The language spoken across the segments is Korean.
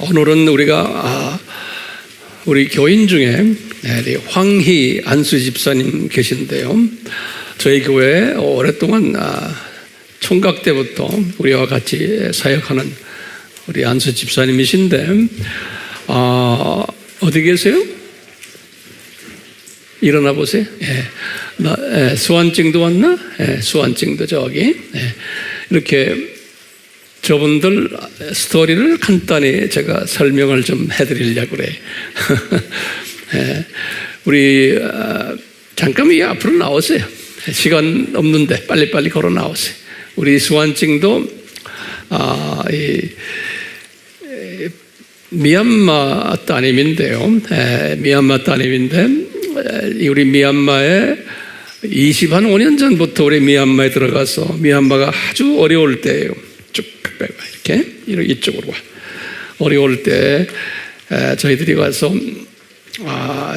오늘은 우리가 우리 교인 중에 황희 안수 집사님 계신데요. 저희 교회에 오랫동안 총각 때부터 우리와 같이 사역하는 우리 안수 집사님이신데 어디 계세요? 일어나 보세요. 수완증도 왔나? 수완증도 저기. 이렇게 저분들 스토리를 간단히 제가 설명을 좀 해드리려고 그래요. 우리 잠깐 이 앞으로 나오세요. 시간 없는데 빨리빨리 걸어 나오세요. 우리 수완증도 미얀마 따님인데요. 미얀마 따님인데 우리 미얀마에 25년 전부터 우리 미얀마에 들어가서 미얀마가 아주 어려울 때예요. 쭉 이렇게 이쪽으로 와. 어려울 때 저희들이 가서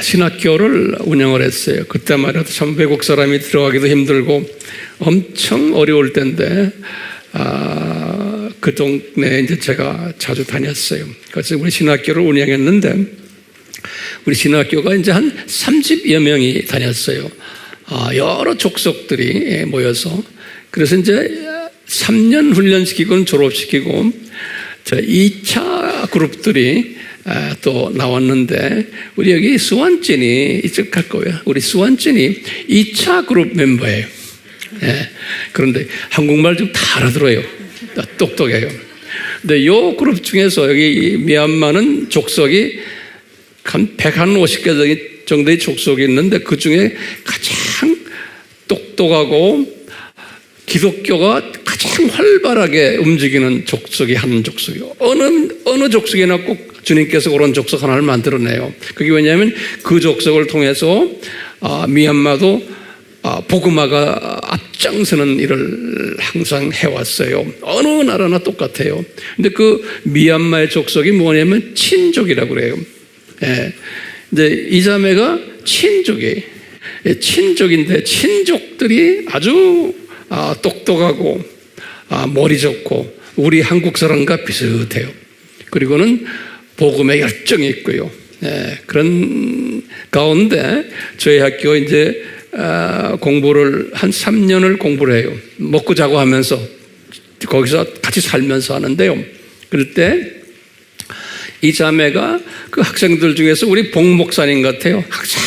신학교를 운영을 했어요. 그때만 해도 참 외국 사람이 들어가기도 힘들고 엄청 어려울 때인데 그 동네에 이제 제가 자주 다녔어요. 그래서 우리 신학교를 운영했는데 우리 신학교가 이제 한 30여 명이 다녔어요. 여러 족속들이 모여서. 그래서 이제 3년 훈련시키고는 졸업시키고 저 2차 그룹들이 또 나왔는데 우리 여기 수완찐이 이쪽 갈 거예요. 우리 수완찐이 2차 그룹 멤버예요. 그런데 한국말 좀 다 알아들어요. 똑똑해요. 근데 이 그룹 중에서 여기 미얀마는 족속이 한 150개 정도의 족속이 있는데 그 중에 가장 똑똑하고 기독교가 가장 활발하게 움직이는 족속이 한 족속이요. 어느 족속이나 꼭 주님께서 그런 족속 하나를 만들어내요. 그게 왜냐하면 그 족속을 통해서 미얀마도 복음화가 앞장서는 일을 항상 해왔어요. 어느 나라나 똑같아요. 근데 그 미얀마의 족속이 뭐냐면 친족이라고 그래요. 이제 이 자매가 친족인데 친족들이 아주 똑똑하고 머리 좋고 우리 한국 사람과 비슷해요. 그리고는 복음에 열정이 있고요. 그런 가운데 저희 학교 이제 공부를 한 3년을 공부를 해요. 먹고 자고 하면서 거기서 같이 살면서 하는데요. 그럴 때 이 자매가 그 학생들 중에서 우리 복 목사님 같아요. 항상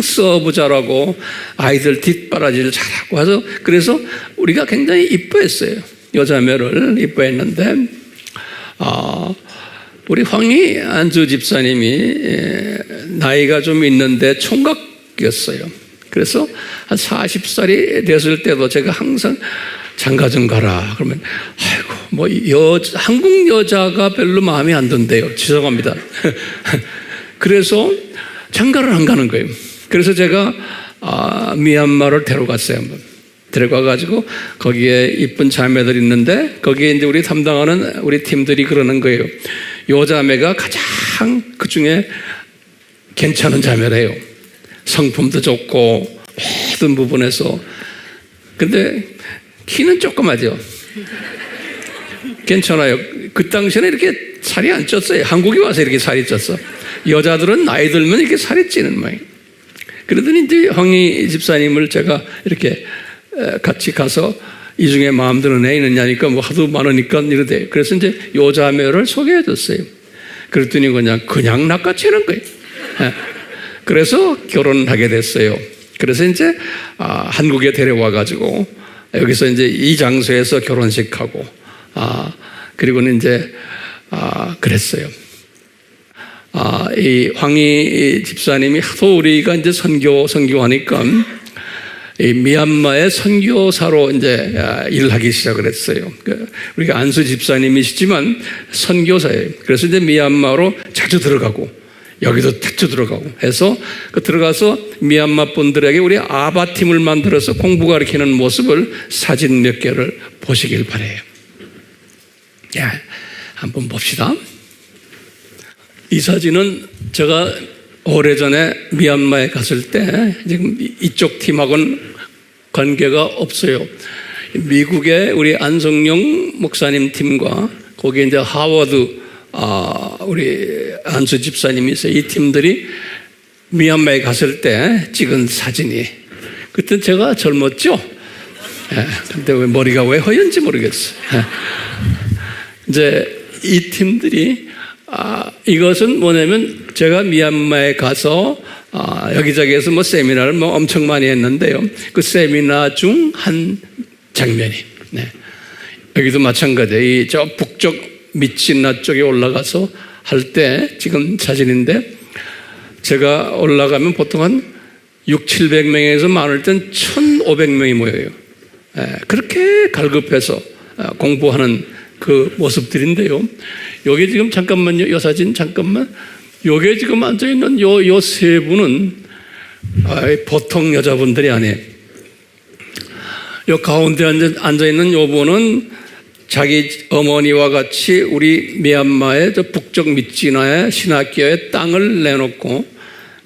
서브 잘하고 아이들 뒷바라지를 잘하고 해서 그래서 우리가 굉장히 이뻐했어요. 여자매를 이뻐했는데 우리 황희 안수 집사님이 나이가 좀 있는데 총각이었어요. 그래서 한 40살이 됐을 때도 제가 항상 장가 좀 가라. 그러면 아이고 뭐 한국 여자가 별로 마음에 안 든대요. 죄송합니다. 그래서 장가를 안 가는 거예요. 그래서 제가 미얀마를 데려갔어요. 한번 데려가가지고 거기에 이쁜 자매들 있는데 거기에 이제 우리 담당하는 우리 팀들이 그러는 거예요. 요 자매가 가장 그 중에 괜찮은 자매래요. 성품도 좋고 모든 부분에서. 근데 키는 조그마죠. 괜찮아요. 그 당시에는 이렇게 살이 안 쪘어요. 한국에 와서 이렇게 살이 쪘어. 여자들은 나이 들면 이렇게 살이 찌는 모양. 그러더니 이제 황희 집사님을 제가 이렇게 같이 가서 이 중에 마음 드는 애 있느냐니까 뭐 하도 많으니까 이러대. 그래서 이제 요 자매를 소개해 줬어요. 그랬더니 그냥 낚아채는 거예요. 그래서 결혼하게 됐어요. 그래서 이제 한국에 데려와 가지고 여기서 이제 이 장소에서 결혼식하고 그리고는 이제 그랬어요. 이 황희 집사님이 하도 우리가 이제 선교하니까 이 미얀마의 선교사로 이제 일하기 시작을 했어요. 우리가 안수 집사님이시지만 선교사예요. 그래서 이제 미얀마로 자주 들어가고 여기도 자주 들어가고 해서 들어가서 미얀마 분들에게 우리 아바팀을 만들어서 공부 가르치는 모습을 사진 몇 개를 보시길 바라요. 한번 봅시다. 이 사진은 제가 오래전에 미얀마에 갔을 때 지금 이쪽 팀하고는 관계가 없어요. 미국의 우리 안성용 목사님 팀과 거기에 이제 하워드 우리 안수 집사님이 있어요. 이 팀들이 미얀마에 갔을 때 찍은 사진이. 그때 제가 젊었죠? 근데 왜 머리가 왜 허연지 모르겠어요. 이제 이 팀들이, 이것은 뭐냐면 제가 미얀마에 가서 여기저기에서 뭐 세미나를 뭐 엄청 많이 했는데요. 그 세미나 중 한 장면이, 여기도 마찬가지예요. 이 저 북쪽 미친나 쪽에 올라가서 할 때 지금 사진인데, 제가 올라가면 보통 한 600-700명에서 많을 땐 1,500명이 모여요. 그렇게 갈급해서 공부하는 그 모습들인데요. 여기 지금 잠깐만요. 이 사진 잠깐만. 여기에 지금 앉아있는 요 세 분은 보통 여자분들이 아니에요. 요 가운데 앉아있는 요 분은 자기 어머니와 같이 우리 미얀마의 저 북쪽 미찌나의 신학교에 땅을 내놓고,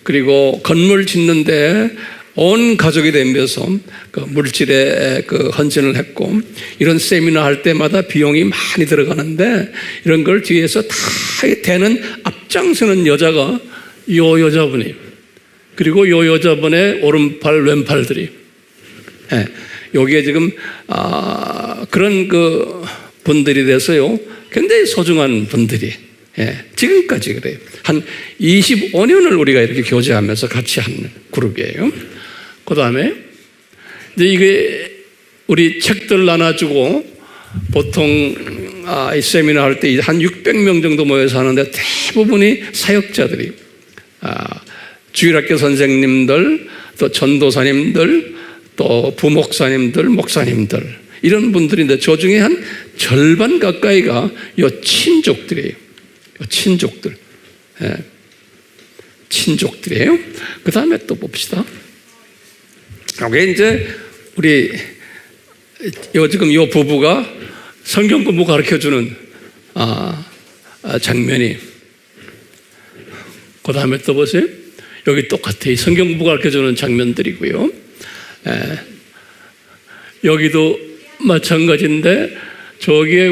그리고 건물 짓는데 온 가족이 덤벼서 그 물질에 그 헌신을 했고, 이런 세미나 할 때마다 비용이 많이 들어가는데 이런 걸 뒤에서 다 대는 앞장서는 여자가 요 여자분이에요. 그리고 요 여자분의 오른팔 왼팔들이, 여기에 지금 그런 그 분들이 돼서요, 굉장히 소중한 분들이, 지금까지 그래요. 한 25년을 우리가 이렇게 교제하면서 같이 하는 그룹이에요. 그 다음에 이제 이게 우리 책들 나눠주고, 보통 이 세미나 할 때 한 600명 정도 모여서 하는데 대부분이 사역자들이, 주일학교 선생님들, 또 전도사님들, 또 부목사님들, 목사님들, 이런 분들인데 저 중에 한 절반 가까이가 요 친족들이에요. 요 친족들. 친족들이에요. 그 다음에 또 봅시다. 여기 이제 우리 지금 요 부부가 성경 공부 가르쳐 주는 장면이. 그 다음에 또 보세요. 여기 똑같아요. 성경 공부 가르쳐 주는 장면들이고요. 여기도 마찬가지인데, 저기에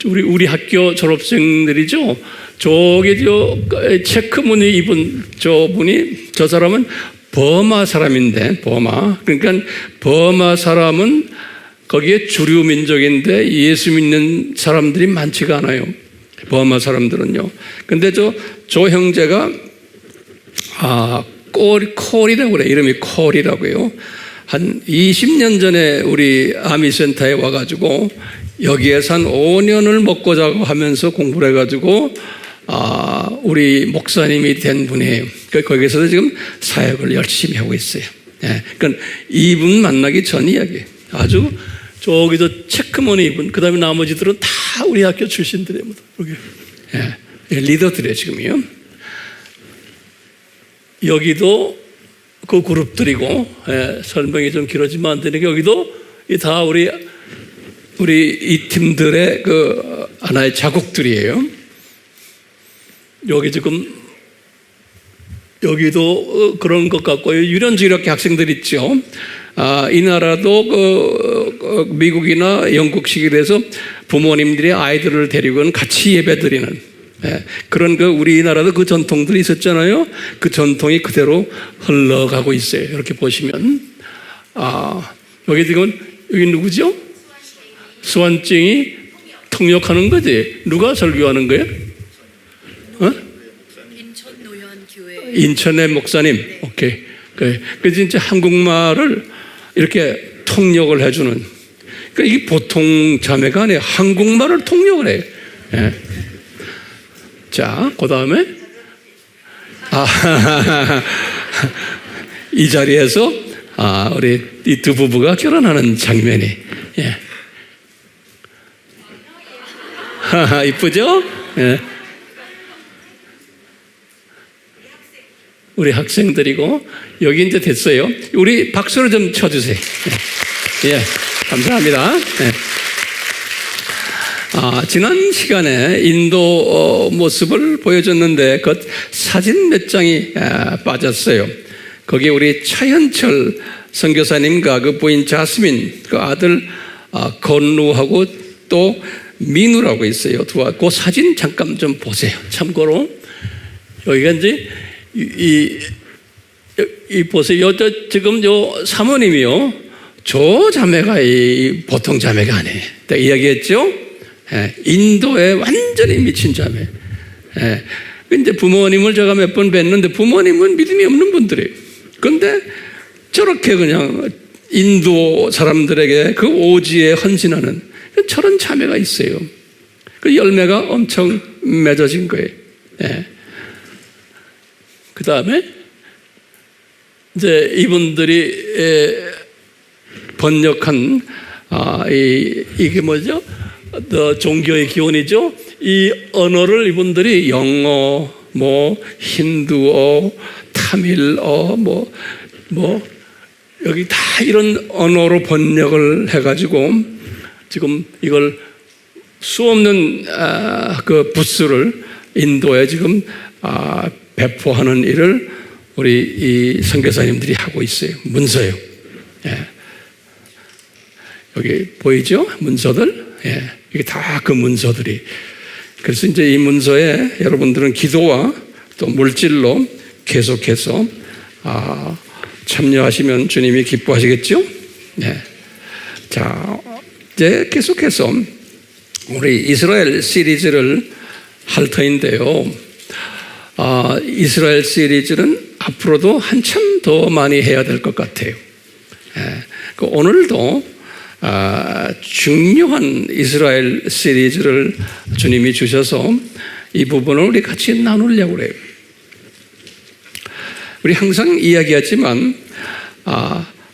우리 학교 졸업생들이죠. 저기 저 체크무늬 입은 저 사람은 버마 사람인데, 버마. 그러니까 버마 사람은 거기에 주류 민족인데 예수 믿는 사람들이 많지가 않아요. 버마 사람들은요. 근데 저 형제가 콜이라고 그래요. 이름이 콜이라고요. 한 20년 전에 우리 아미센터에 와가지고 여기에서 한 5년을 먹고 자고 하면서 공부를 해가지고 우리 목사님이 된 분이에요. 거기서도 지금 사역을 열심히 하고 있어요. 그러니까 이분 만나기 전 이야기예요. 아주 저기도 체크무늬 입은, 그 다음에 나머지들은 다 우리 학교 출신들이에요. 리더들이에요 지금요. 여기도 그 그룹들이고, 설명이 좀 길어지면 안 되니까 여기도 다 우리 이 팀들의 그 하나의 자국들이에요. 여기 지금 여기도 그런 것 같고요. 유년주일학교 학생들 있죠. 이 나라도 미국이나 영국식으로 해서 부모님들이 아이들을 데리고는 같이 예배드리는, 그런 우리나라도 그 전통들이 있었잖아요. 그 전통이 그대로 흘러가고 있어요. 이렇게 보시면, 여기 지금 여기 누구죠? 수완증이 통역하는 거지. 누가 설교하는 거예요? 인천의 목사님. 오케이. 그래서 이제 한국말을 이렇게 통역을 해주는. 그러니까 이게 보통 자매가 아니에요. 한국말을 통역을 해요. 자, 그 다음에 이 자리에서 우리 이 두 부부가 결혼하는 장면이, 이쁘죠? 우리 학생들이고, 여기 이제 됐어요. 우리 박수를 좀 쳐주세요. 감사합니다. 지난 시간에 인도 모습을 보여줬는데 그 사진 몇 장이 빠졌어요. 거기 우리 차현철 선교사님과 그 부인 자스민, 그 아들 건루하고 또 민우라고 있어요. 그 사진 잠깐 좀 보세요. 참고로 여기가 이제 이 보세요. 지금 요 사모님이요. 저 자매가 보통 자매가 아니에요. 내가 이야기했죠? 인도에 완전히 미친 자매. 근데 부모님을 제가 몇 번 뵀는데 부모님은 믿음이 없는 분들이에요. 그런데 저렇게 그냥 인도 사람들에게 그 오지에 헌신하는 저런 자매가 있어요. 그 열매가 엄청 맺어진 거예요. 그 다음에 이제 이분들이 번역한 이게 뭐죠? 종교의 기원이죠. 이 언어를 이분들이 영어, 힌두어, 타밀어, 여기 다 이런 언어로 번역을 해가지고 지금 이걸 수없는 그 부스를 인도에 지금 배포하는 일을 우리 이 선교사님들이 하고 있어요. 문서요. 여기 보이죠? 문서들. 이게 다 그 문서들이. 그래서 이제 이 문서에 여러분들은 기도와 또 물질로 계속해서 참여하시면 주님이 기뻐하시겠죠? 자, 이제 계속해서 우리 이스라엘 시리즈를 할 터인데요. 이스라엘 시리즈는 앞으로도 한참 더 많이 해야 될 것 같아요. 오늘도 중요한 이스라엘 시리즈를 주님이 주셔서 이 부분을 우리 같이 나누려고 그래요. 우리 항상 이야기하지만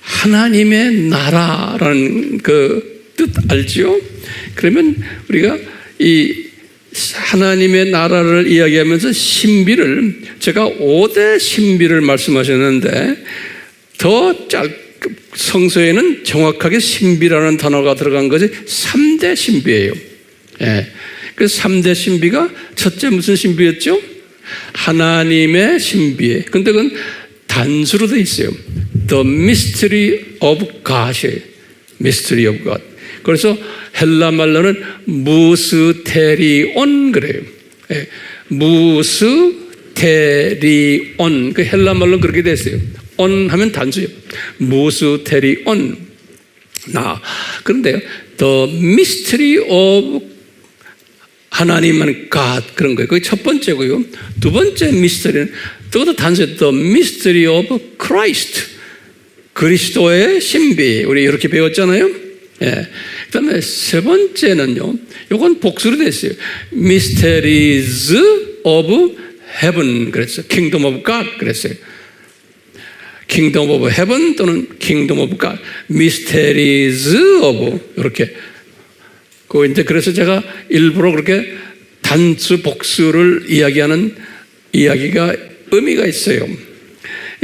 하나님의 나라라는 그 뜻 알죠? 그러면 우리가 이 하나님의 나라를 이야기하면서 신비를 제가 5대 신비를 말씀하셨는데 더 성서에는 정확하게 신비라는 단어가 들어간 것이 3대 신비예요. 그 3대 신비가 첫째 무슨 신비였죠? 하나님의 신비에. 근데 그건 단수로 되어 있어요. The mystery of God이에요. mystery of God. 그래서 헬라 말로는 무스테리온 그래요. 무스테리온. 그 헬라 말로 그렇게 됐어요. 온 하면 단수예요. 무스테리온. 그런데요, the mystery of 하나님은 God 그런 거예요. 그게 첫 번째고요. 두 번째 미스터리는 그것도 단수예요. The mystery of Christ. 그리스도의 신비. 우리 이렇게 배웠잖아요. 그 다음에 세 번째는요, 이건 복수로 됐어요. Mysteries of Heaven 그랬어요. Kingdom of God 그랬어요. Kingdom of Heaven 또는 Kingdom of God. Mysteries of 이렇게. 이제 그래서 제가 일부러 그렇게 단수 복수를 이야기하는 이야기가 의미가 있어요.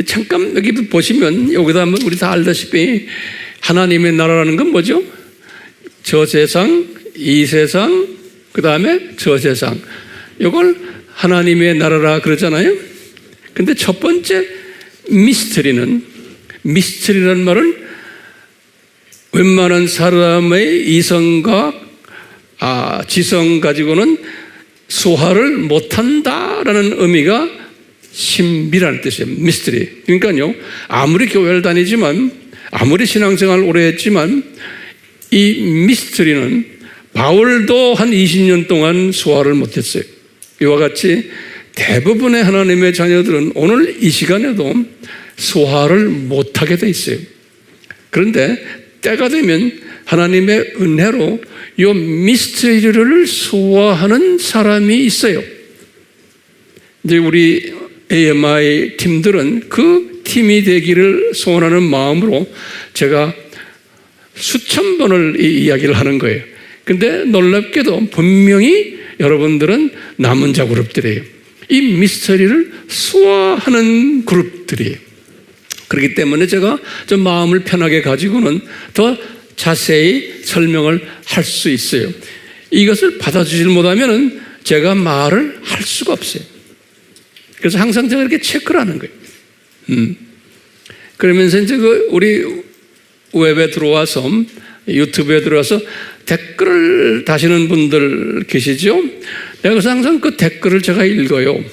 잠깐 여기 보시면 여기다 한번 우리 다 알다시피 하나님의 나라라는 건 뭐죠? 저 세상, 이 세상, 그 다음에 저 세상. 이걸 하나님의 나라라 그러잖아요. 근데 첫 번째 미스터리라는 말은 웬만한 사람의 이성과 지성 가지고는 소화를 못한다라는 의미가 신비라는 뜻이에요. 미스터리. 그러니까요, 아무리 교회를 다니지만, 아무리 신앙생활을 오래 했지만, 이 미스터리는 바울도 한 20년 동안 소화를 못했어요. 이와 같이 대부분의 하나님의 자녀들은 오늘 이 시간에도 소화를 못하게 돼 있어요. 그런데 때가 되면 하나님의 은혜로 이 미스터리를 소화하는 사람이 있어요. 이제 우리 AMI 팀들은 그 팀이 되기를 소원하는 마음으로 제가 수천 번을 이 이야기를 하는 거예요. 근데 놀랍게도 분명히 여러분들은 남은 자 그룹들이에요. 이 미스터리를 소화하는 그룹들이에요. 그렇기 때문에 제가 좀 마음을 편하게 가지고는 더 자세히 설명을 할 수 있어요. 이것을 받아주질 못하면 제가 말을 할 수가 없어요. 그래서 항상 제가 이렇게 체크를 하는 거예요. 그러면서 이제 우리 웹에 들어와서 유튜브에 들어와서 댓글을 다시는 분들 계시죠? 내가 그래서 항상 그 댓글을 제가 읽어요.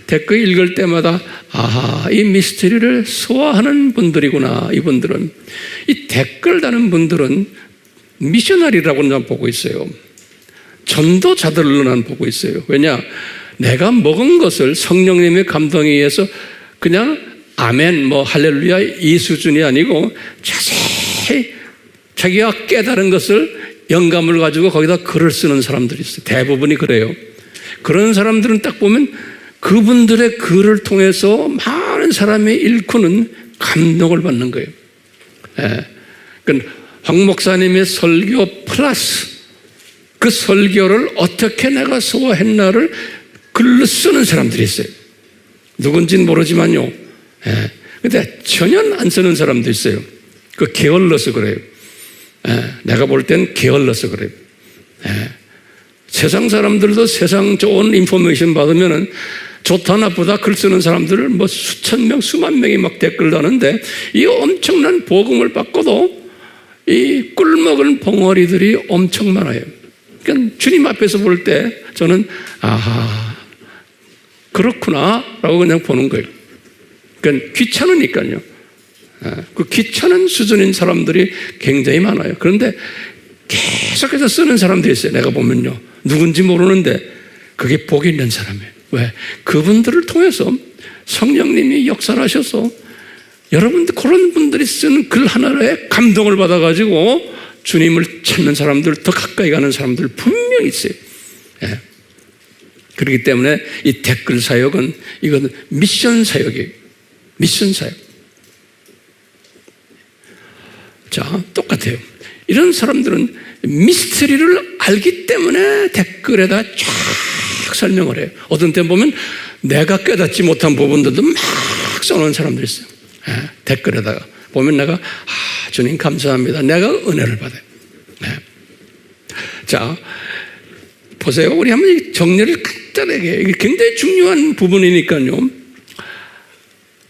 댓글 읽을 때마다 아하, 이 미스터리를 소화하는 분들이구나. 이분들은, 이 댓글 다는 분들은 미셔너리라고 난 보고 있어요. 전도자들로 난 보고 있어요. 왜냐? 내가 먹은 것을 성령님의 감동에 의해서 그냥 아멘, 뭐 할렐루야 이 수준이 아니고 자세히 자기가 깨달은 것을 영감을 가지고 거기다 글을 쓰는 사람들이 있어요. 대부분이 그래요. 그런 사람들은 딱 보면 그분들의 글을 통해서 많은 사람이 일구는 감동을 받는 거예요. 그러니까 황 목사님의 설교 플러스 그 설교를 어떻게 내가 소화했나를 글로 쓰는 사람들이 있어요. 누군지는 모르지만요. 근데 전혀 안 쓰는 사람도 있어요. 그 게을러서 그래요. 내가 볼 땐 게을러서 그래요. 세상 사람들도 세상 좋은 인포메이션 받으면은 좋다 나쁘다 글 쓰는 사람들을 뭐 수천 명, 수만 명이 막 댓글 다는데 이 엄청난 복음을 받고도 이 꿀먹은 벙어리들이 엄청 많아요. 그러니까 주님 앞에서 볼 때 저는 아하, 그렇구나 라고 그냥 보는 거예요. 그러니까 귀찮으니까요. 그 귀찮은 수준인 사람들이 굉장히 많아요. 그런데 계속해서 쓰는 사람들이 있어요. 내가 보면요. 누군지 모르는데 그게 복 있는 사람이에요. 왜? 그분들을 통해서 성령님이 역사를 하셔서 여러분들 그런 분들이 쓰는 글 하나에 감동을 받아가지고 주님을 찾는 사람들, 더 가까이 가는 사람들 분명히 있어요. 그렇기 때문에 이 댓글 사역은 이건 미션 사역이에요. 미션 사역. 자, 똑같아요. 이런 사람들은 미스터리를 알기 때문에 댓글에다 쫙 설명을 해요. 어떤 때 보면 내가 깨닫지 못한 부분들도 막 써놓은 사람들이 있어요. 댓글에다가 보면 내가 주님 감사합니다. 내가 은혜를 받아요. 자, 보세요. 우리 한번 정리를 간단하게, 이게 굉장히 중요한 부분이니까요.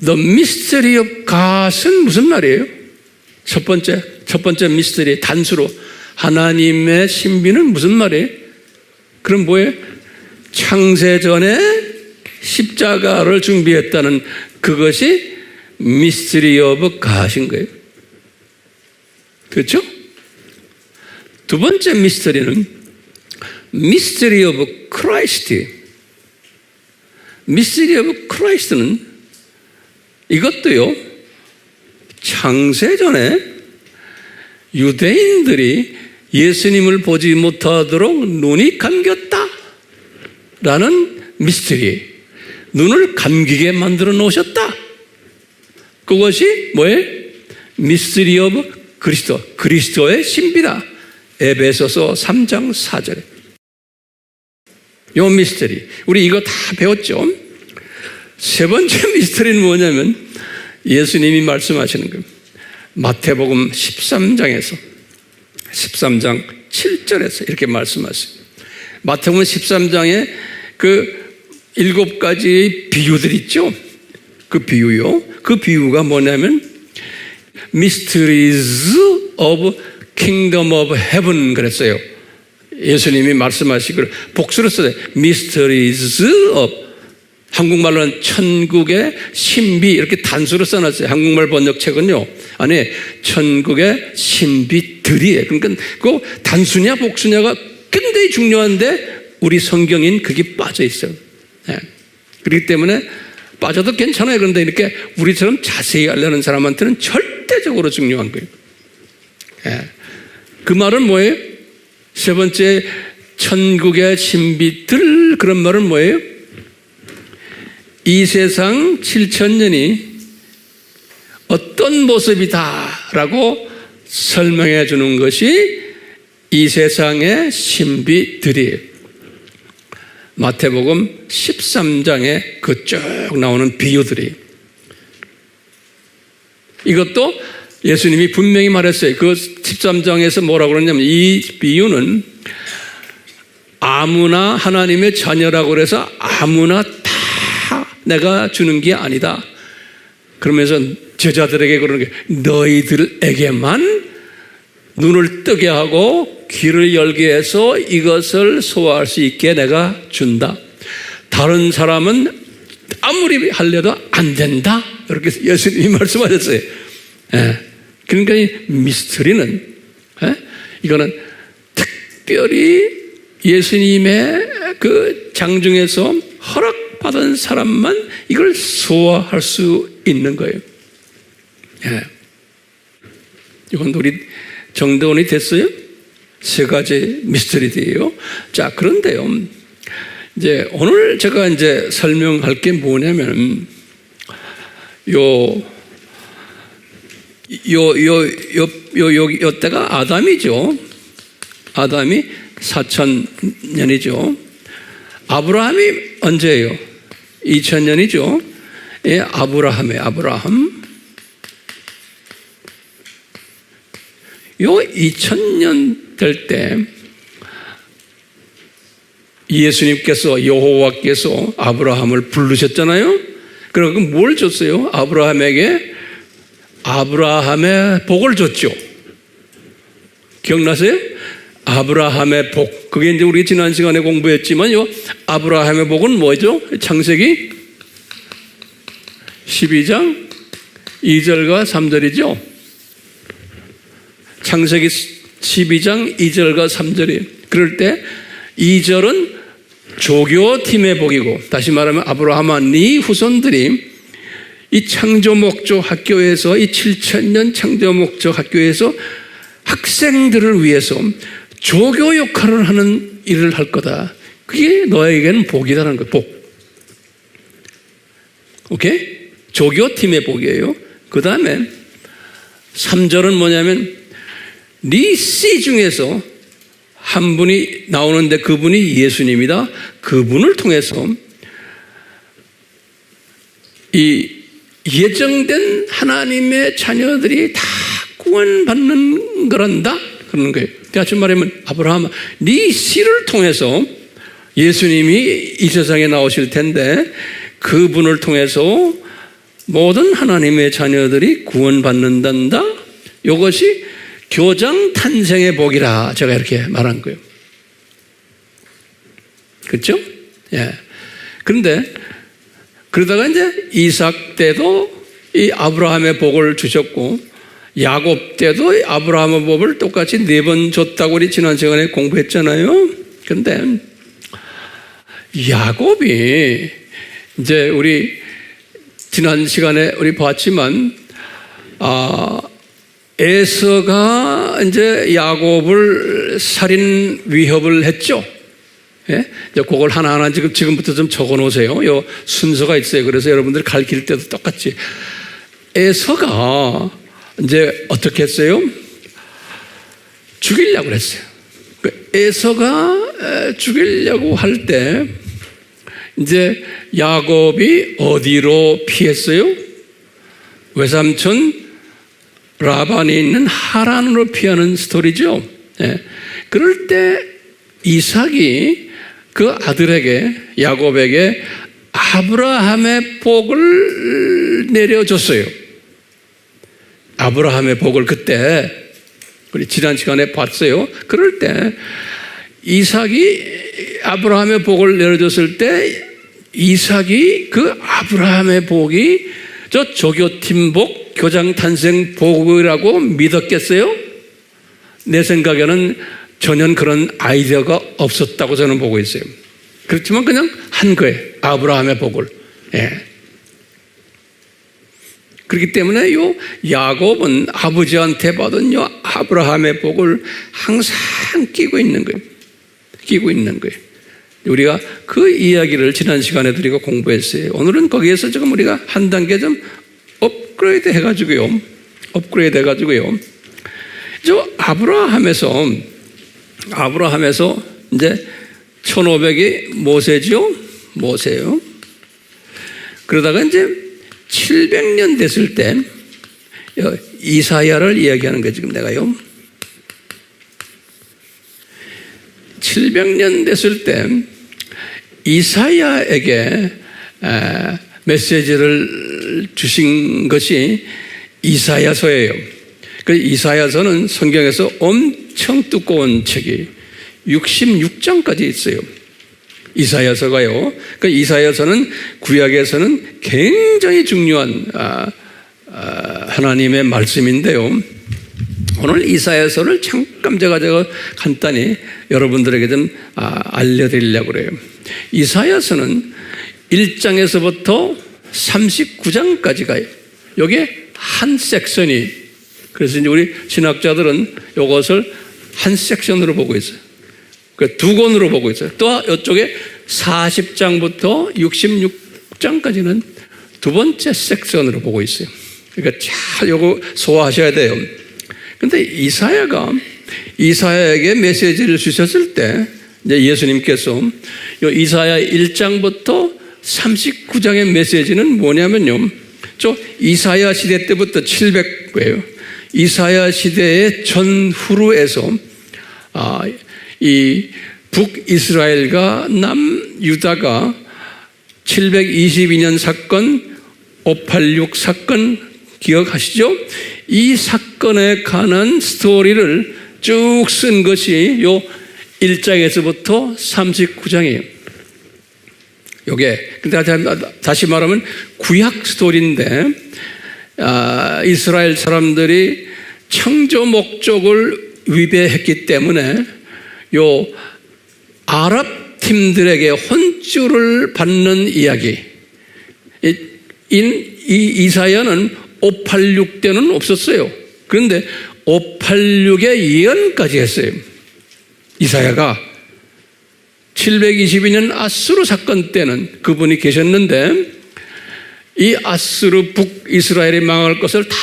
The mystery of God은 무슨 말이에요? 첫 번째 미스터리, 단수로 하나님의 신비는 무슨 말이에요? 그럼 뭐예요? 창세전에 십자가를 준비했다는 그것이 미스터리 오브 갓인 거예요. 그렇죠? 두 번째 미스터리는 미스터리 오브 크라이스트. 미스터리 오브 크라이스트는 이것도요, 창세전에 유대인들이 예수님을 보지 못하도록 눈이 감겼다 라는 미스터리, 눈을 감기게 만들어 놓으셨다. 그것이 뭐예요? 미스터리 오브 그리스도, 그리스도의 신비다. 에베소서 3장 4절에. 요 미스터리, 우리 이거 다 배웠죠? 세 번째 미스터리는 뭐냐면 예수님이 말씀하시는 거예요. 마태복음 13장에서 13장 7절에서 이렇게 말씀하세요. 마태복음 13장에 그 7가지의 비유들 있죠? 그 비유요. 그 비유가 뭐냐면 Mysteries of Kingdom of Heaven 그랬어요. 예수님이 말씀하시기를 복수로 써요. Mysteries of, 한국말로는 천국의 신비 이렇게 단수로 써놨어요. 한국말 번역책은요. 아니, 천국의 신비들이에요. 그러니까 그 단수냐 복수냐가 굉장히 중요한데 우리 성경인 그게 빠져 있어요. 그렇기 때문에 빠져도 괜찮아요. 그런데 이렇게 우리처럼 자세히 알려는 사람한테는 절대적으로 중요한 거예요. 그 말은 뭐예요? 세 번째 천국의 신비들, 그런 말은 뭐예요? 이 세상 7,000년이 어떤 모습이다라고 설명해 주는 것이 이 세상의 신비들이에요. 마태복음 13장에 그 쭉 나오는 비유들이. 이것도 예수님이 분명히 말했어요. 그 13장에서 뭐라고 그러냐면 이 비유는 아무나 하나님의 자녀라고 그래서 아무나 다 내가 주는 게 아니다. 그러면서 제자들에게 그러는 게 너희들에게만 눈을 뜨게 하고 귀를 열게 해서 이것을 소화할 수 있게 내가 준다. 다른 사람은 아무리 하려도 안 된다. 이렇게 예수님이 말씀하셨어요. 예. 그러니까 이 미스터리는, 이거는 특별히 예수님의 그 장중에서 허락받은 사람만 이걸 소화할 수 있는 거예요. 예. 이건 우리 정대원이 됐어요? 세 가지 미스터리들이에요. 자, 그런데요. 이제 오늘 제가 이제 설명할 게 뭐냐면, 요때가 아담이죠. 아담이 4,000년이죠. 아브라함이 언제예요? 2,000년이죠. 예, 아브라함. 요 2000년 될 때 예수님께서 여호와께서 아브라함을 부르셨잖아요. 그리고 뭘 줬어요? 아브라함에게 아브라함의 복을 줬죠. 기억나세요? 아브라함의 복. 그게 이제 우리 지난 시간에 공부했지만 요 아브라함의 복은 뭐죠? 창세기 12장 2절과 3절이죠. 창세기 12장 2절과 3절이에요. 그럴 때 2절은 조교팀의 복이고, 다시 말하면 아브라함아 네 후손들이 이 창조목조 학교에서, 이 7,000년 창조목조 학교에서 학생들을 위해서 조교 역할을 하는 일을 할 거다. 그게 너에게는 복이라는 거예요. 복. 오케이? 조교팀의 복이에요. 그 다음에 3절은 뭐냐면 네 씨 중에서 한 분이 나오는데 그분이 예수님이다. 그분을 통해서 이 예정된 하나님의 자녀들이 다 구원받는 거란다. 그러는 거예요. 다시 말하면 아브라함, 네 씨를 통해서 예수님이 이 세상에 나오실 텐데 그분을 통해서 모든 하나님의 자녀들이 구원받는단다. 이것이 교장 탄생의 복이라 제가 이렇게 말한 거예요. 그렇죠? 예. 그런데 그러다가 이제 이삭 때도 이 아브라함의 복을 주셨고, 야곱 때도 아브라함의 복을 똑같이 4번 줬다고 우리 지난 시간에 공부했잖아요. 그런데 야곱이 이제 우리 지난 시간에 우리 봤지만, 에서가 이제 야곱을 살인 위협을 했죠. 예? 이제 그걸 하나하나 지금부터 좀 적어 놓으세요. 요 순서가 있어요. 그래서 여러분들 가르칠 때도 똑같이. 에서가 이제 어떻게 했어요? 죽이려고 그랬어요. 에서가 죽이려고 할 때 이제 야곱이 어디로 피했어요? 외삼촌 라반이 있는 하란으로 피하는 스토리죠. 예. 그럴 때 이삭이 그 아들에게, 야곱에게 아브라함의 복을 내려줬어요. 아브라함의 복을 그때 우리 지난 시간에 봤어요. 그럴 때 이삭이 아브라함의 복을 내려줬을 때 이삭이 그 아브라함의 복이 저 조교팀 복, 교장 탄생 복이라고 믿었겠어요? 내 생각에는 전혀 그런 아이디어가 없었다고 저는 보고 있어요. 그렇지만 그냥 한 거예요. 아브라함의 복을. 예. 그렇기 때문에 요 야곱은 아버지한테 받은 요 아브라함의 복을 항상 끼고 있는 거예요. 끼고 있는 거예요. 우리가 그 이야기를 지난 시간에 드리고 공부했어요. 오늘은 거기에서 지금 우리가 한 단계 좀 업그레이드 해가지고요. 저 아브라함에서 이제 1500이 모세죠? 모세요. 그러다가 이제 700년 됐을 때 이사야를 이야기하는 거예요, 지금 내가요. 700년 됐을 때 이사야에게 메시지를 주신 것이 이사야서예요. 그 이사야서는 성경에서 엄청 두꺼운 책이 66장까지 있어요. 이사야서가요. 그 이사야서는 구약에서는 굉장히 중요한 하나님의 말씀인데요. 오늘 이사야서를 잠깐 제가 간단히 여러분들에게 좀 알려드리려고 그래요. 이사야서는 1장에서부터 39장까지 가요. 이게 한 섹션이, 그래서 이제 우리 신학자들은 이것을 한 섹션으로 보고 있어요. 그 두 권으로 보고 있어요. 또 이쪽에 40장부터 66장까지는 두 번째 섹션으로 보고 있어요. 그러니까 잘 이거 소화하셔야 돼요. 근데 이사야에게 메시지를 주셨을 때, 이제 예수님께서 이사야 1장부터 39장의 메시지는 뭐냐면요. 저 이사야 시대 때부터 700예요. 이사야 시대의 전후로 해서 이 북이스라엘과 남유다가 722년 사건, 586 사건 기억하시죠? 이 사건에 관한 스토리를 쭉 쓴 것이 요 1장에서부터 39장이에요. 요게, 다시 말하면 구약 스토리인데, 이스라엘 사람들이 창조 목적을 위배했기 때문에 요 아랍 팀들에게 혼쭐을 받는 이야기. 이 이사야는 586 때는 없었어요. 그런데 586의 예언까지 했어요. 이사야가 722년 아수르 사건 때는 그분이 계셨는데, 이 아수르 북이스라엘이 망할 것을 다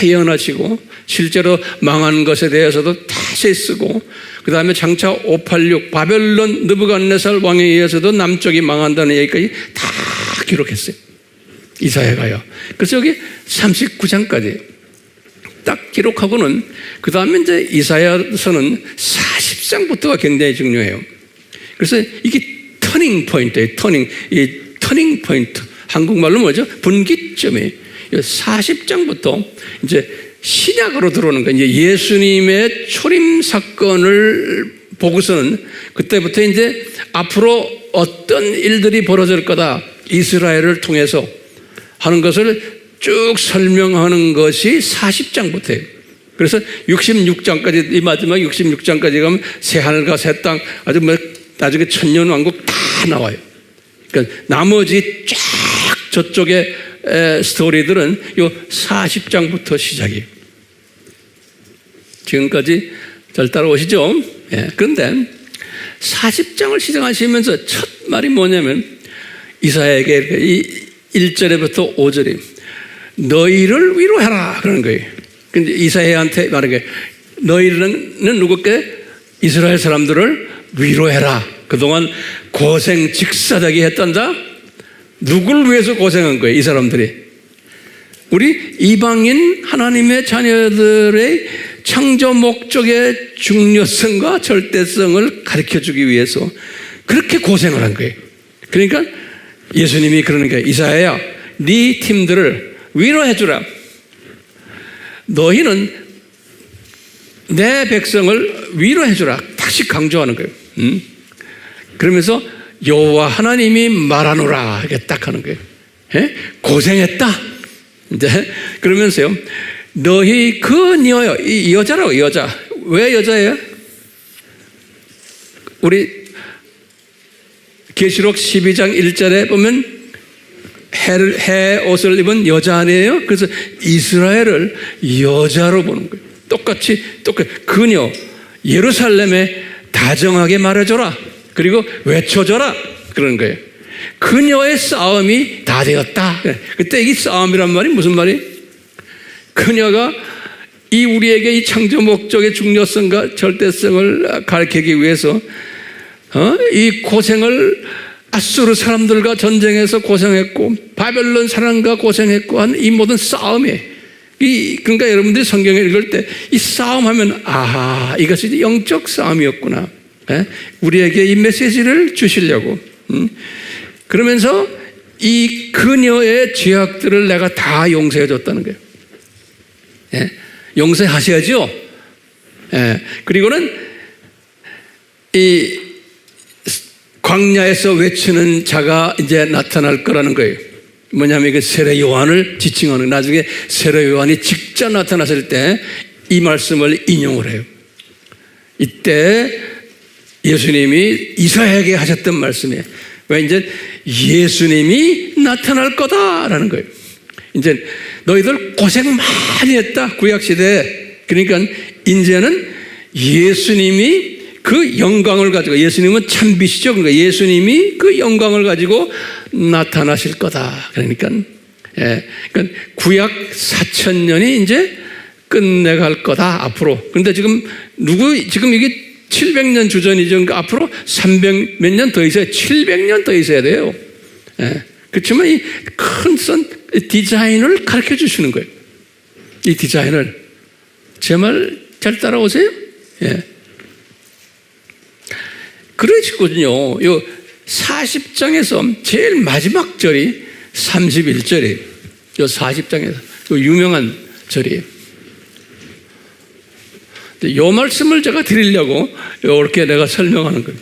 예언하시고 실제로 망한 것에 대해서도 다시 쓰고, 그 다음에 장차 586 바벨론 느부갓네살 왕에 의해서도 남쪽이 망한다는 얘기까지 다 기록했어요. 이사야가요. 그래서 여기 39장까지 딱 기록하고는, 그 다음에 이제 이사야서는 40장부터가 굉장히 중요해요. 그래서 이게 터닝 포인트예요. 이 터닝 포인트. 한국말로 뭐죠? 분기점이 40장부터 이제 신약으로 들어오는 거예요. 이제 예수님의 초림 사건을 보고서는 그때부터 이제 앞으로 어떤 일들이 벌어질 거다, 이스라엘을 통해서 하는 것을 쭉 설명하는 것이 40장부터예요. 그래서 66장까지, 이 마지막 66장까지 가면 새하늘과 새 땅, 아주 나중에 천년왕국 다 나와요. 그러니까 나머지 쫙 저쪽의 스토리들은 요 40장부터 시작이에요. 지금까지 잘 따라오시죠? 예. 그런데 40장을 시작하시면서 첫 말이 뭐냐면, 이사야에게 이 1절부터 5절이 너희를 위로해라 그러는 거예요. 근데 이사야한테 말한 게, 너희는 누구께? 이스라엘 사람들을 위로해라. 그동안 고생 직사되게 했던 자, 누굴 위해서 고생한 거예요? 이 사람들이 우리 이방인 하나님의 자녀들의 창조 목적의 중요성과 절대성을 가르쳐주기 위해서 그렇게 고생을 한 거예요. 그러니까 예수님이 그러는 거예요. 이사야야, 네 팀들을 위로해주라. 너희는 내 백성을 위로해주라. 다시 강조하는 거예요. 그러면서 여호와 하나님이 말하노라, 이렇게 딱 하는 거예요. 예? 고생했다. 이제 그러면서요, 너희 그녀여, 이 여자라고, 여자. 왜 여자예요? 우리 계시록 12장 1절에 보면 해 옷을 입은 여자 아니에요? 그래서 이스라엘을 여자로 보는 거예요. 똑같이 그녀 예루살렘에 다정하게 말해줘라. 그리고 외쳐줘라. 그러는 거예요. 그녀의 싸움이 다 되었다. 그때 이 싸움이란 말이 무슨 말이? 그녀가 우리에게 이 창조 목적의 중요성과 절대성을 가르치기 위해서 이 고생을 아수르 사람들과 전쟁에서 고생했고 바벨론 사람과 고생했고 한 이 모든 싸움에, 그러니까 여러분들이 성경을 읽을 때 이 싸움하면 이것이 영적 싸움이었구나. 우리에게 이 메시지를 주시려고. 그러면서 이 그녀의 죄악들을 내가 다 용서해 줬다는 거예요. 용서하셔야죠. 예. 그리고는 이 광야에서 외치는 자가 이제 나타날 거라는 거예요. 뭐냐면 그 세례 요한을 지칭하는, 나중에 세례 요한이 직접 나타났을 때 이 말씀을 인용을 해요. 이때 예수님이 이사야에게 하셨던 말씀이에요. 왜 이제 예수님이 나타날 거다라는 거예요. 이제 너희들 고생 많이 했다, 구약시대에. 그러니까 이제는 예수님이 그 영광을 가지고, 예수님은 참빛이죠. 그러니까 예수님이 그 영광을 가지고 나타나실 거다. 그러니까, 그러니까 구약 4,000년이 이제 끝내갈 거다, 앞으로. 그런데 지금 지금 이게 700년 주전이죠. 그러니까 앞으로 300 몇 년 더 있어야, 700년 더 있어야 돼요. 그렇지만 이 큰 디자인을 가르쳐 주시는 거예요. 이 디자인을. 제 말 잘 따라오세요? 예. 그러시거든요. 요 40장에서 제일 마지막 절이 31절이에요. 요 40장에서. 요 유명한 절이에요. 이 말씀을 제가 드리려고 이렇게 내가 설명하는 거예요.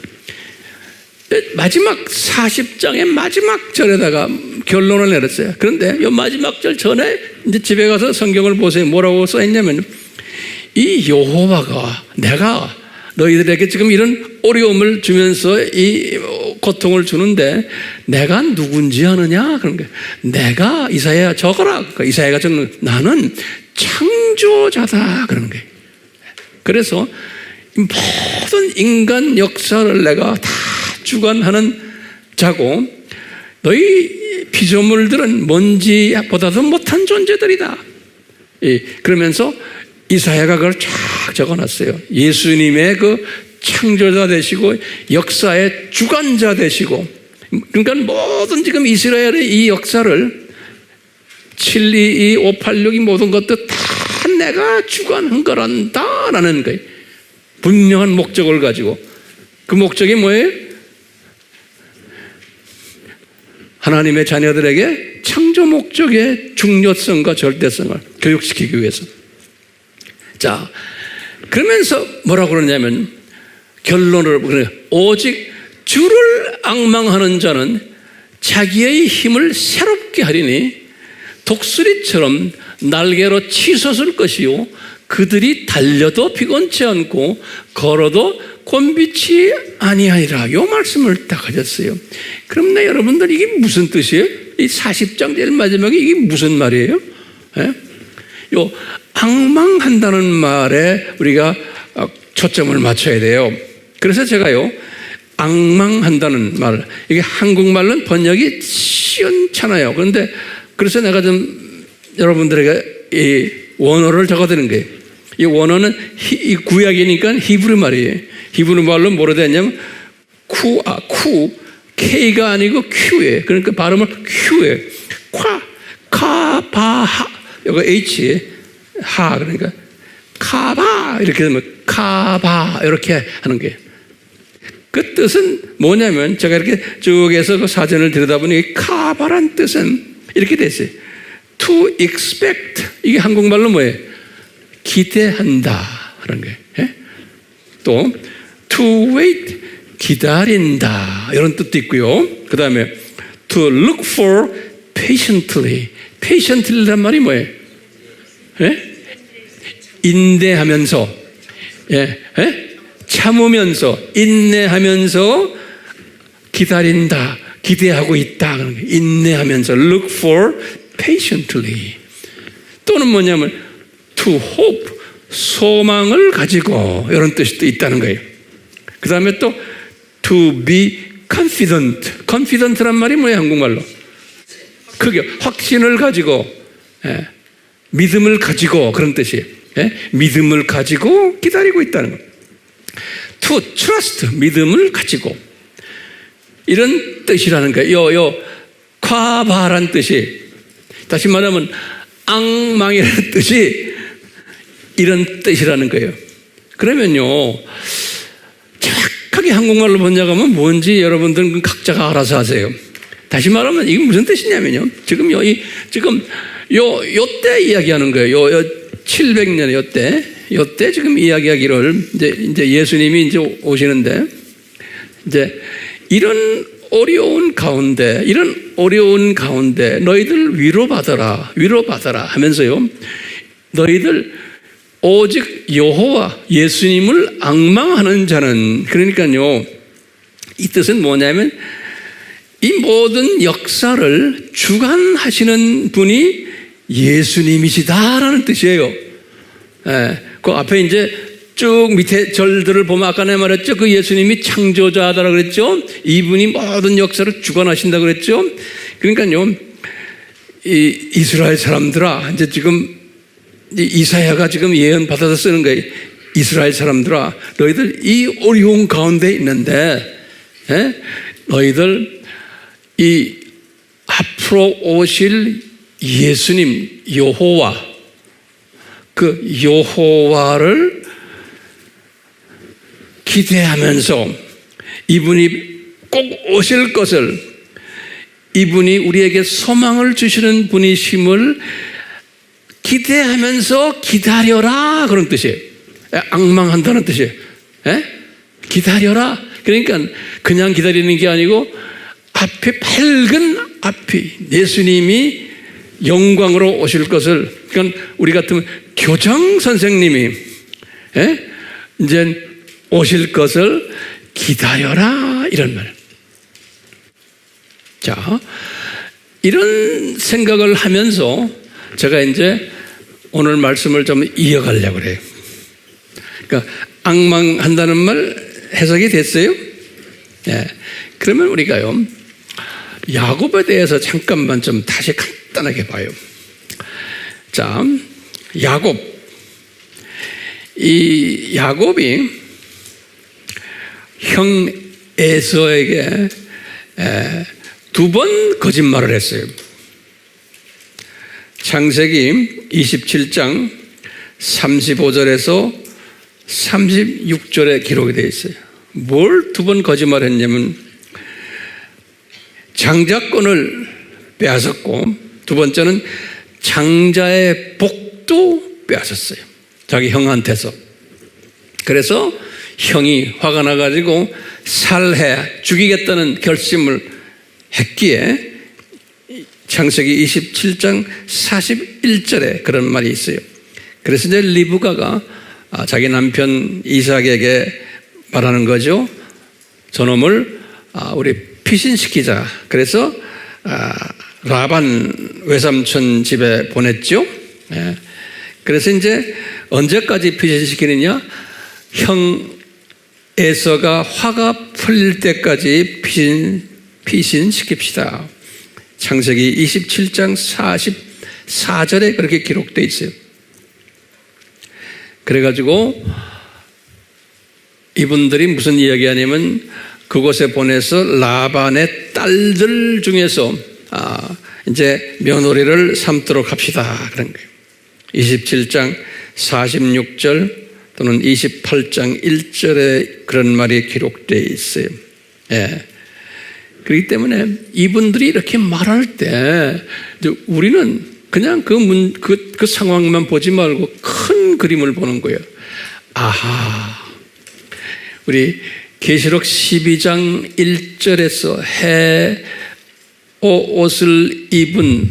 마지막 40장의 마지막 절에다가 결론을 내렸어요. 그런데 이 마지막 절 전에 이제 집에 가서 성경을 보세요. 뭐라고 써있냐면, 이 여호와가 내가 너희들에게 지금 이런 어려움을 주면서 이 고통을 주는데 내가 누군지 아느냐? 그런 거예요. 내가, 이사야 적어라. 그러니까 이사야가 적는, 나는 창조자다. 그러는 거예요. 그래서 모든 인간 역사를 내가 다 주관하는 자고, 너희 피조물들은 먼지보다도 못한 존재들이다. 그러면서 이사야가 그걸 쫙 적어놨어요. 예수님의 그 창조자 되시고 역사의 주관자 되시고, 그러니까 모든 지금 이스라엘의 이 역사를 722, 586 이 모든 것도 다 내가 주관한 거란다라는 거예요. 분명한 목적을 가지고. 그 목적이 뭐예요? 하나님의 자녀들에게 창조 목적의 중요성과 절대성을 교육시키기 위해서. 자, 그러면서 뭐라고 그러냐면, 결론을 그래요. 오직 주를 앙망하는 자는 자기의 힘을 새롭게 하리니 독수리처럼 날개로 치솟을 것이요, 그들이 달려도 피곤치 않고 걸어도 곤비치 아니하리라. 요 말씀을 딱 하셨어요. 그럼 여러분들 이게 무슨 뜻이에요? 이 40장 제일 마지막에 이게 무슨 말이에요? 요 앙망한다는 말에 우리가 초점을 맞춰야 돼요. 그래서 제가요, 앙망한다는 말, 이게 한국말로는 번역이 시원찮아요. 그런데 그래서 내가 좀 여러분들에게 이 원어를 적어드린 거예요. 이 원어는 이 구약이니까 히브리 말이에요. 히브리 말로 뭐라 되냐면 K가 아니고 Q예요. 그러니까 발음을 Q예요. 카바하, 이거 H에 하, 그러니까 카바 이렇게 되면 카바 이렇게 하는 거예요. 그 뜻은 뭐냐면, 제가 이렇게 쭉 해서 그 사전을 들여다보니 카바란 뜻은 이렇게 됐어요. To expect, 이게 한국말로 뭐예요? 기대한다 그런 거예요. 또 to wait, 기다린다 이런 뜻도 있고요. 그 다음에 to look for patiently, patiently란 말이 뭐예요? 인내하면서, 참으면서, 인내하면서 기다린다, 기대하고 있다 그런 거예요. 인내하면서 look for patiently. 또는 뭐냐면 to hope, 소망을 가지고 이런 뜻이 또 있다는 거예요. 그 다음에 또 to be confident, confident란 말이 뭐예요? 한국말로 그게 확신을 가지고, 믿음을 가지고 그런 뜻이에요. 믿음을 가지고 기다리고 있다는 거예요. to trust, 믿음을 가지고 이런 뜻이라는 거예요. 요 과바란 뜻이, 다시 말하면 앙망이라는 뜻이 이런 뜻이라는 거예요. 그러면요, 정확하게 한국말로 번역하면 뭔지 여러분들은 각자가 알아서 하세요. 다시 말하면 이게 무슨 뜻이냐면요, 지금 요 때 이야기하는 거예요. 요 700년 요때 지금 이야기하기를 이제 예수님이 이제 오시는데 이제 이런 어려운 가운데 너희들 위로받아라 하면서요. 너희들 오직 여호와 예수님을 앙망하는 자는, 그러니까요. 이 뜻은 뭐냐면 이 모든 역사를 주관하시는 분이 예수님이시다라는 뜻이에요. 그 앞에 이제 쭉 밑에 절들을 보면 아까 내가 말했죠. 그 예수님이 창조자다라고 그랬죠. 이분이 모든 역사를 주관하신다고 그랬죠. 그러니까요, 이 이스라엘 사람들아, 이제 지금 이사야가 지금 예언 받아서 쓰는 거예요. 이스라엘 사람들아, 너희들 이 어려운 가운데 있는데, 너희들 이 앞으로 오실 예수님, 여호와, 그 여호와를 기대하면서 이분이 꼭 오실 것을, 이분이 우리에게 소망을 주시는 분이심을 기대하면서 기다려라, 그런 뜻이에요. 앙망한다는 뜻이에요. 기다려라. 그러니까 그냥 기다리는 게 아니고 앞에 밝은 앞이 예수님이 영광으로 오실 것을, 그러니까 우리 같으면 교장 선생님이 이제 오실 것을 기다려라, 이런 말. 자, 이런 생각을 하면서 제가 이제 오늘 말씀을 좀 이어가려고 그래요. 그러니까 앙망한다는 말 해석이 됐어요? 그러면 우리가요, 야곱에 대해서 잠깐만 좀 다시 간단하게 봐요. 자, 이 야곱이 형 에서에게 2번 거짓말을 했어요. 창세기 27장 35절에서 36절에 기록이 되어 있어요. 뭘 2번 거짓말했냐면 장자권을 빼앗았고, 두 번째는 장자의 복도 빼앗았어요. 자기 형한테서. 그래서 형이 화가 나가지고 살해, 죽이겠다는 결심을 했기에 창세기 27장 41절에 그런 말이 있어요. 그래서 이제 리브가가 자기 남편 이삭에게 말하는 거죠. 저놈을 우리 피신시키자. 그래서 라반 외삼촌 집에 보냈죠. 그래서 이제 언제까지 피신시키느냐? 형 에서가 화가 풀릴 때까지 피신시킵시다. 창세기 27장 44절에 그렇게 기록되어 있어요. 그래가지고 이분들이 무슨 이야기하냐면 그곳에 보내서 라반의 딸들 중에서 이제 며느리를 삼도록 합시다, 그런 거예요. 27장 46절 또는 28장 1절에 그런 말이 기록되어 있어요. 그렇기 때문에 이분들이 이렇게 말할 때 우리는 그냥 그 상황만 보지 말고 큰 그림을 보는 거예요. 아하, 우리 계시록 12장 1절에서 옷을 입은,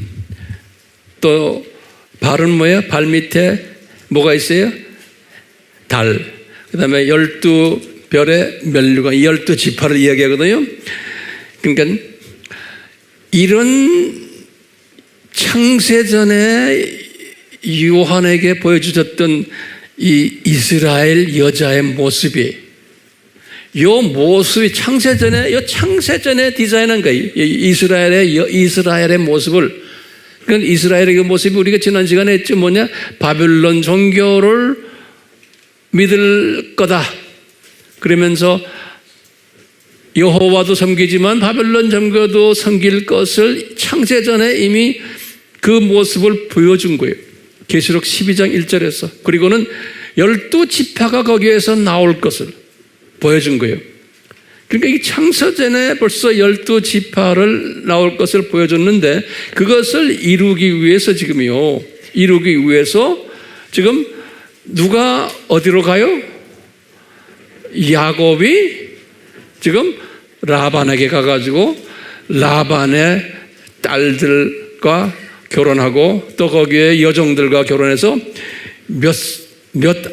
또 발은 뭐예요? 발 밑에 뭐가 있어요? 달. 그 다음에 12별의 면류관, 12지파를 이야기하거든요. 그러니까 이런 창세전에 요한에게 보여주셨던 이 이스라엘 여자의 모습이, 창세전에 디자인한 거예요. 이스라엘의 모습을. 그러니까 이스라엘의 그 모습이 우리가 지난 시간에 했죠. 뭐냐? 바벨론 종교를 믿을 거다. 그러면서 여호와도 섬기지만 바벨론 종교도 섬길 것을 창세전에 이미 그 모습을 보여준 거예요. 계시록 12장 1절에서. 그리고는 12지파가 거기에서 나올 것을 보여준 거예요. 그러니까 이 창세전에 벌써 12지파를 나올 것을 보여줬는데, 그것을 이루기 위해서 지금 누가 어디로 가요? 야곱이 지금 라반에게 가가지고 라반의 딸들과 결혼하고 또 거기에 여종들과 결혼해서 몇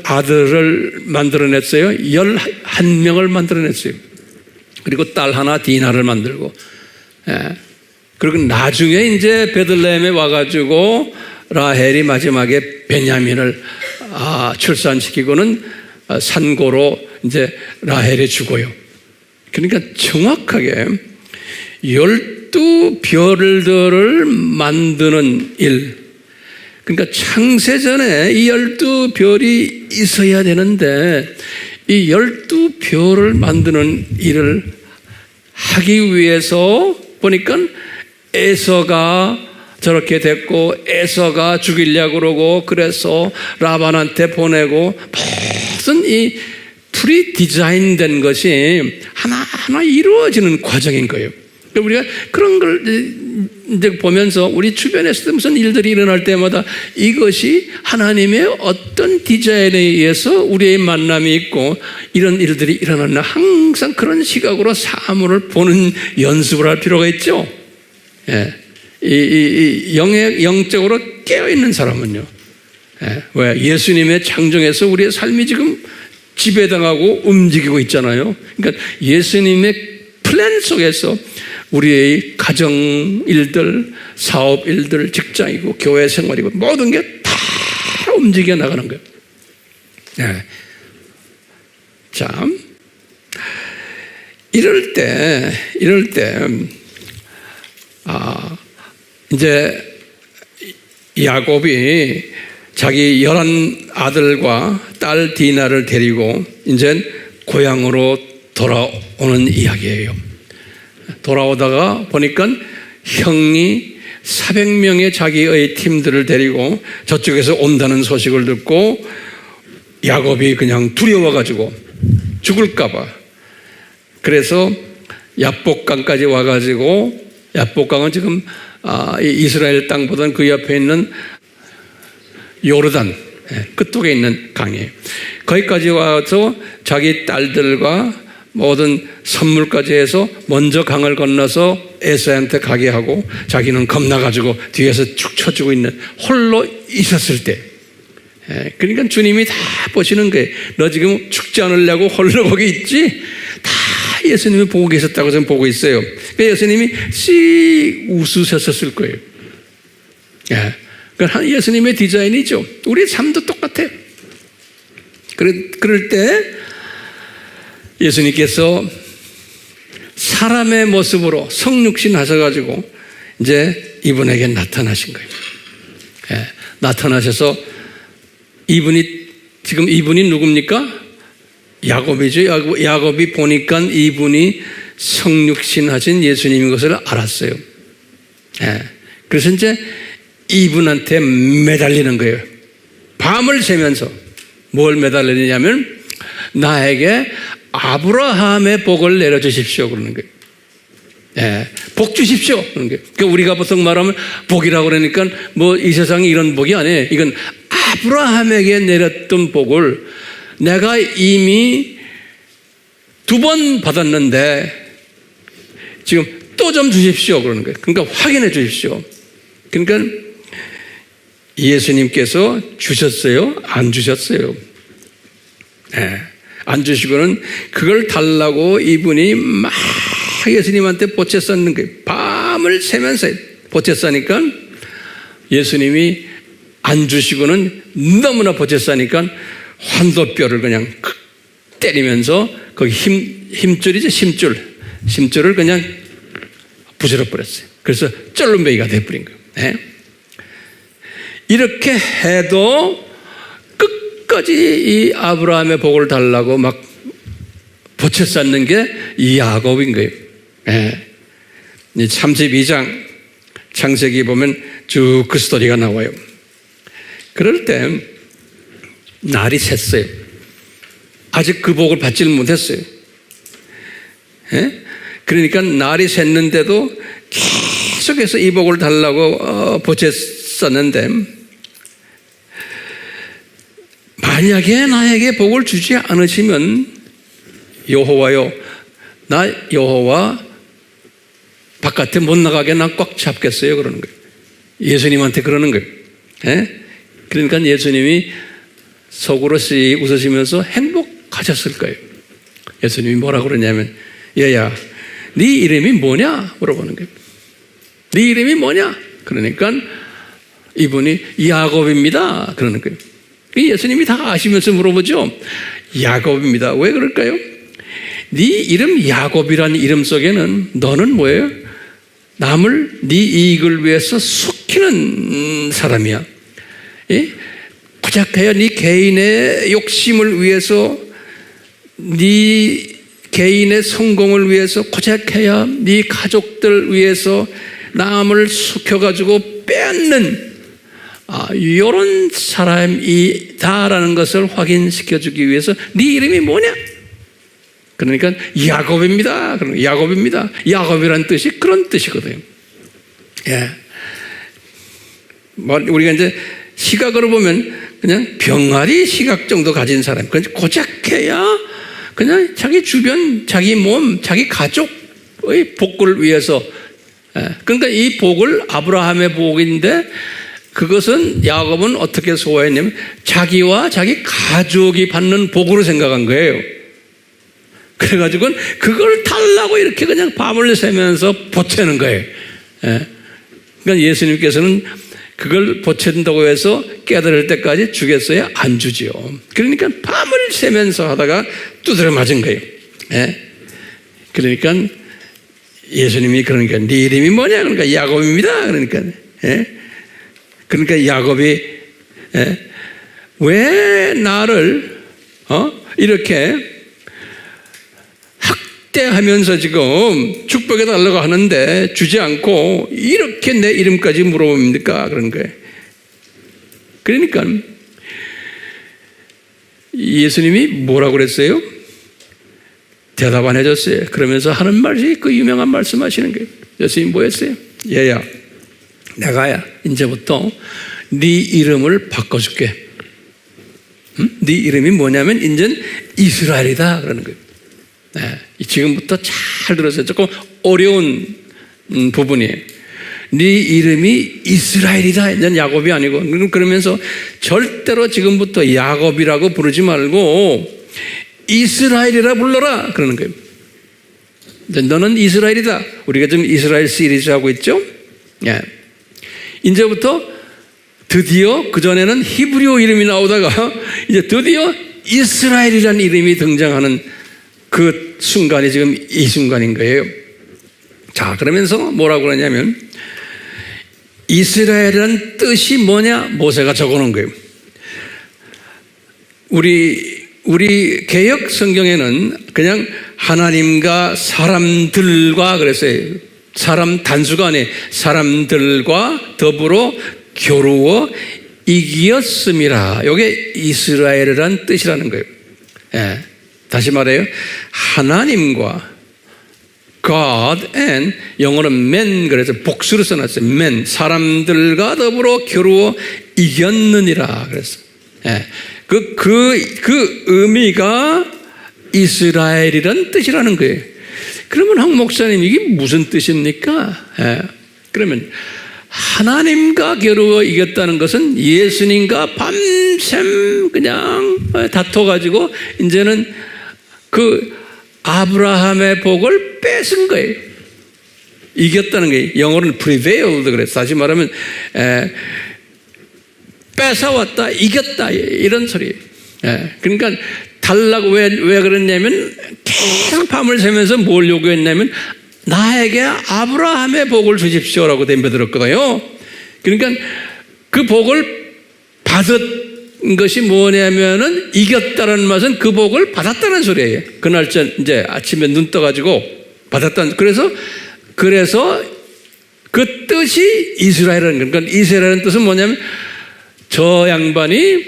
아들을 만들어냈어요? 11명을 만들어냈어요. 그리고 딸 하나 디나를 만들고, 그리고 나중에 이제 베들레헴에 와가지고 라헬이 마지막에 베냐민을 출산시키고는 산고로 이제 라헬이 죽어요. 그러니까 정확하게 12별들을 만드는 일, 그러니까 창세전에 이 12별이 있어야 되는데 이 12별을 만드는 일을 하기 위해서 보니까 에서가 저렇게 됐고 에서가 죽이려고 그러고 그래서 라반한테 보내고 무슨 이 프리 디자인된 것이 하나하나 이루어지는 과정인 거예요. 우리가 그런 걸 이제 보면서 우리 주변에서도 무슨 일들이 일어날 때마다 이것이 하나님의 어떤 디자인에 의해서 우리의 만남이 있고 이런 일들이 일어났나 항상 그런 시각으로 사물을 보는 연습을 할 필요가 있죠. 영적으로 깨어있는 사람은요. 왜? 예수님의 창조에서 우리의 삶이 지금 지배당하고 움직이고 있잖아요. 그러니까 예수님의 플랜 속에서 우리의 가정 일들, 사업 일들, 직장이고 교회 생활이고 모든 게 다 움직여 나가는 거예요. 참, 이럴 때, 이제 야곱이 자기 11아들과 딸 디나를 데리고 이제 고향으로 돌아오는 이야기예요. 돌아오다가 보니까 형이 400명의 자기의 팀들을 데리고 저쪽에서 온다는 소식을 듣고 야곱이 그냥 두려워가지고 죽을까봐 그래서 야복강까지 와가지고 야복강은 지금 이스라엘 땅보다는 그 옆에 있는 요르단 끝쪽에 있는 강이에요. 거기까지 와서 자기 딸들과 모든 선물까지 해서 먼저 강을 건너서 에서한테 가게 하고 자기는 겁나가지고 뒤에서 축 쳐주고 있는 홀로 있었을 때 그러니까 주님이 다 보시는 거예요. 너 지금 죽지 않으려고 홀로 거기 있지? 다 예수님이 보고 계셨다고 저는 보고 있어요. 그러니까 예수님이 씩 웃으셨을 거예요. 그러니까 예수님의 디자인이죠. 우리 삶도 똑같아요. 그럴 때 예수님께서 사람의 모습으로 성육신 하셔가지고 이제 이분에게 나타나신 거예요. 나타나셔서 지금 이분이 누굽니까? 야곱이죠. 야곱이 보니까 이분이 성육신 하신 예수님인 것을 알았어요. 그래서 이제 이분한테 매달리는 거예요. 밤을 새면서 뭘 매달리냐면 나에게 아브라함의 복을 내려주십시오 그러는 거예요. 복 주십시오 그러는 거예요. 그러니까 우리가 보통 말하면 복이라고 그러니까 뭐 이 세상에 이런 복이 아니에요. 이건 아브라함에게 내렸던 복을 내가 이미 2번 받았는데 지금 또 좀 주십시오 그러는 거예요. 그러니까 확인해 주십시오. 그러니까 예수님께서 주셨어요? 안 주셨어요? 안 주시고는 그걸 달라고 이분이 막 예수님한테 보채 쌓는 거예요. 밤을 새면서 보채 싸니까 예수님이 안 주시고는 너무나 보채 싸니까 환도뼈를 그냥 때리면서 거기 힘줄이죠. 심줄을 그냥 부스러 버렸어요. 그래서 쩔름배기가 돼버린 거예요. 이렇게 해도 끝까지 이 아브라함의 복을 달라고 막 보채 쌓는 게 이 야곱인 거예요. 32장 창세기 보면 쭉 그 스토리가 나와요. 그럴 때 날이 샜어요. 아직 그 복을 받지를 못했어요. 그러니까 날이 샜는데도 계속해서 이 복을 달라고 보채 썼는데 만약에 나에게 복을 주지 않으시면 여호와요, 나 여호와 바깥에 못 나가게 나 꽉 잡겠어요. 그러는 거예요. 예수님한테 그러는 거예요. 예? 그러니까 예수님이 속으로 씩 웃으시면서 행복하셨을 거예요. 예수님이 뭐라고 그러냐면, 얘야, 네 이름이 뭐냐? 물어보는 거예요. 네 이름이 뭐냐? 그러니까 이분이 야곱입니다. 그러는 거예요. 예수님이 다 아시면서 물어보죠. 야곱입니다. 왜 그럴까요? 네 이름 야곱이라는 이름 속에는 너는 뭐예요? 남을 네 이익을 위해서 속이는 사람이야. 예? 고작해야 네 개인의 욕심을 위해서, 네 개인의 성공을 위해서, 고작해야 네 가족들 위해서 남을 속여가지고 뺏는 이런 사람이다라는 것을 확인시켜주기 위해서 네 이름이 뭐냐? 그러니까 야곱입니다. 야곱입니다. 야곱이라는 뜻이 그런 뜻이거든요. 예. 우리가 이제 시각으로 보면 그냥 병아리 시각 정도 가진 사람, 고작해야 그냥 자기 주변, 자기 몸, 자기 가족의 복을 위해서. 그러니까 이 복을 아브라함의 복인데, 그것은 야곱은 어떻게 소화했냐면 자기와 자기 가족이 받는 복으로 생각한 거예요. 그래가지고 그걸 달라고 이렇게 그냥 밤을 새면서 보채는 거예요. 그러니까 예수님께서는 그걸 보챈다고 해서 깨달을 때까지 주겠어요? 안 주지요. 그러니까 밤을 새면서 하다가 두드려 맞은 거예요. 그러니까 예수님이 그러니까 네 이름이 뭐냐? 그러니까 야곱입니다. 그러니까 야곱이 왜 나를 이렇게 학대하면서 지금 축복해 달라고 하는데 주지 않고 이렇게 내 이름까지 물어봅니까? 그런 거예요. 그러니까 예수님이 뭐라고 그랬어요? 대답 안 해줬어요. 그러면서 하는 말이 그 유명한 말씀 하시는 거예요. 예수님 뭐 했어요? 얘야, 내가 이제부터 네 이름을 바꿔줄게. 네 이름이 뭐냐면 이제는 이스라엘이다 그러는 거예요. 지금부터 잘 들으세요. 조금 어려운 부분이에요. 네 이름이 이스라엘이다. 이제는 야곱이 아니고. 그러면서 절대로 지금부터 야곱이라고 부르지 말고 이스라엘이라 불러라 그러는 거예요. 너는 이스라엘이다. 우리가 지금 이스라엘 시리즈 하고 있죠. 이제부터 드디어 그전에는 히브리어 이름이 나오다가 이제 드디어 이스라엘이라는 이름이 등장하는 그 순간이 지금 이 순간인 거예요. 자, 그러면서 뭐라고 그러냐면 이스라엘이라는 뜻이 뭐냐? 모세가 적어놓은 거예요. 우리 개역 성경에는 그냥 하나님과 사람들과 그랬어요. 사람 단수가 아니에요. 사람들과 더불어 겨루어 이기었음이라. 이게 이스라엘이라는 뜻이라는 거예요. 다시 말해요. 하나님과 God and 영어로는 man 그래서 복수로 써놨어요. man 사람들과 더불어 겨루어 이겼느니라 그랬어. 그 의미가 이스라엘이라는 뜻이라는 거예요. 그러면 황 목사님 이게 무슨 뜻입니까? 그러면 하나님과 겨루어 이겼다는 것은 예수님과 밤샘 그냥 다퉈가지고 이제는 그 아브라함의 복을 뺏은 거예요. 이겼다는 거예요. 영어로는 prevailed 그래서 다시 말하면 뺏어왔다, 이겼다 이런 소리예요. 그러니까 달라고 왜 그랬냐면 계속 밤을 새면서 뭘 요구했냐면 나에게 아브라함의 복을 주십시오라고 덤벼들었거든요. 그러니까 그 복을 받은 것이 뭐냐면은 이겼다는 맛은 그 복을 받았다는 소리예요. 그날 이제 아침에 눈 떠가지고 받았다는. 그래서 그 뜻이 이스라엘이라는 거예요. 그러니까 이스라엘이라는 뜻은 뭐냐면 저 양반이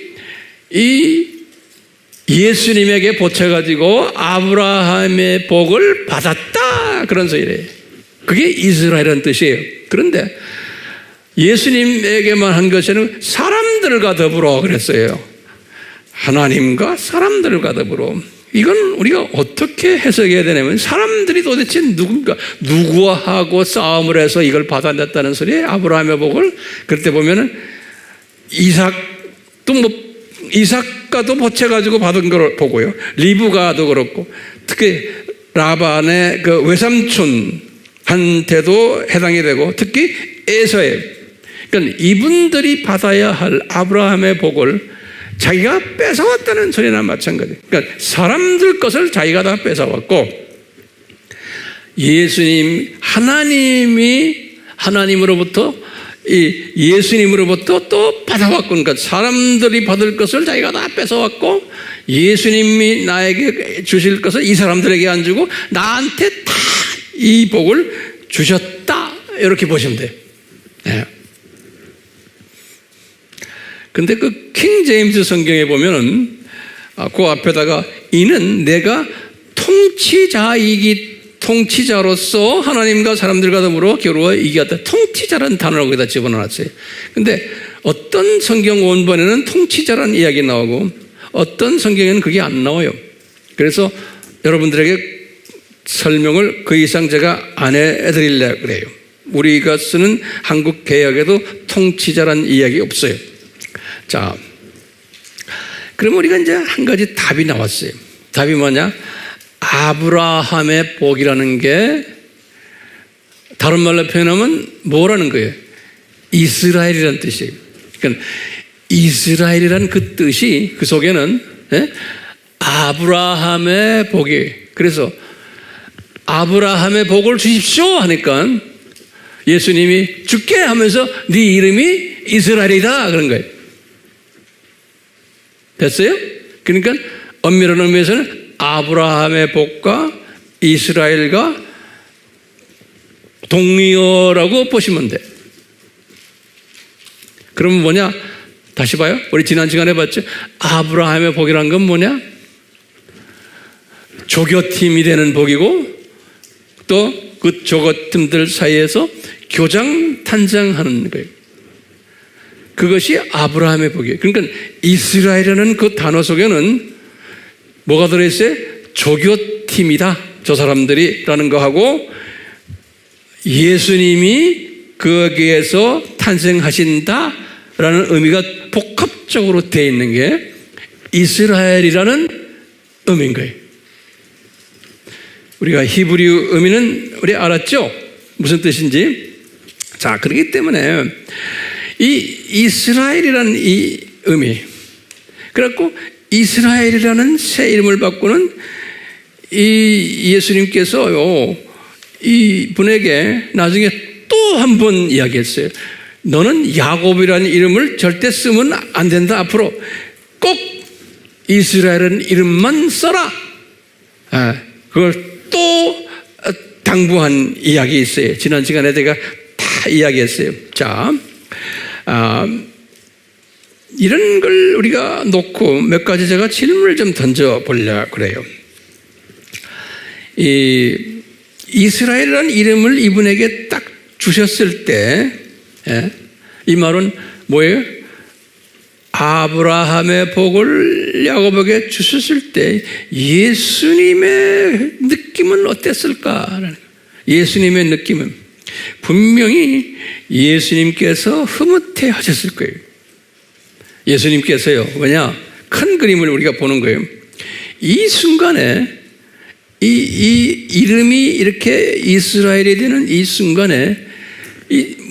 이 예수님에게 보채가지고 아브라함의 복을 받았다 그런 소리래요. 그게 이스라엘이라는 뜻이에요. 그런데 예수님에게만 한 것에는 사람들과 더불어 그랬어요. 하나님과 사람들과 더불어. 이건 우리가 어떻게 해석해야 되냐면, 사람들이 도대체 누구와 하고 싸움을 해서 이걸 받아냈다는 소리예요? 아브라함의 복을. 그럴 때 보면은 이삭과도 보채가지고 받은 걸 보고요. 리브가도 그렇고, 특히 라반의 그 외삼촌한테도 해당이 되고, 특히 에서의. 그러니까 이분들이 받아야 할 아브라함의 복을 자기가 뺏어왔다는 소리나 마찬가지. 그러니까 사람들 것을 자기가 다 뺏어왔고, 하나님으로부터 예수님으로부터 또 받아왔고, 그러니까 사람들이 받을 것을 자기가 다 뺏어왔고, 예수님이 나에게 주실 것을 이 사람들에게 안 주고 나한테 다 이 복을 주셨다, 이렇게 보시면 돼요. 네. 근데 그 킹 제임스 성경에 보면은 그 앞에다가 이는 내가 통치자로서 하나님과 사람들과 더불어 겨루어 이겼다. 통치자라는 단어를 거기다 집어넣었어요. 근데 어떤 성경 원본에는 통치자라는 이야기 나오고 어떤 성경에는 그게 안 나와요. 그래서 여러분들에게 설명을 그 이상 제가 안 해드리려고 그래요. 우리가 쓰는 한국 개역에도 통치자라는 이야기 없어요. 자, 그럼 우리가 이제 한 가지 답이 나왔어요. 답이 뭐냐? 아브라함의 복이라는 게 다른 말로 표현하면 뭐라는 거예요? 이스라엘이라는 뜻이에요. 그러니까 이스라엘이라는 그 뜻이 그 속에는 아브라함의 복이, 그래서 아브라함의 복을 주십시오 하니까 예수님이 주께 하면서 네 이름이 이스라엘이다 그런 거예요. 됐어요? 그러니까 엄밀한 의미에서는 아브라함의 복과 이스라엘과 동의어라고 보시면 돼. 그러면 뭐냐? 다시 봐요. 우리 지난 시간에 봤죠? 아브라함의 복이란 건 뭐냐? 조교팀이 되는 복이고, 또 그 조교팀들 사이에서 교장 탄생하는 거예요. 그것이 아브라함의 복이에요. 그러니까 이스라엘이라는 그 단어 속에는 뭐가 들어있어요? 조교팀이다, 저 사람들이라는 거하고, 예수님이 거기에서 탄생하신다라는 의미가 복합적으로 되어 있는 게 이스라엘이라는 의미인 거예요. 우리가 히브리 의미는 우리 알았죠? 무슨 뜻인지. 자, 그렇기 때문에 이 이스라엘이라는 이 의미, 그래갖고 이스라엘이라는 새 이름을 바꾸는 이 예수님께서요, 이 분에게 나중에 또 한 번 이야기했어요. 너는 야곱이라는 이름을 절대 쓰면 안 된다. 앞으로 꼭 이스라엘은 이름만 써라. 그걸 또 당부한 이야기 있어요. 지난 시간에 제가 다 이야기했어요. 자, 이런 걸 우리가 놓고 몇 가지 제가 질문을 좀 던져보려고 그래요. 이 이스라엘이라는 이름을 이분에게 딱 주셨을 때, 이 말은 뭐예요? 아브라함의 복을 야곱에게 주셨을 때 예수님의 느낌은 어땠을까? 예수님의 느낌은 분명히 예수님께서 흐뭇해 하셨을 거예요. 예수님께서요, 뭐냐? 큰 그림을 우리가 보는 거예요. 이 순간에 이 이름이 이렇게 이스라엘이 되는 이 순간에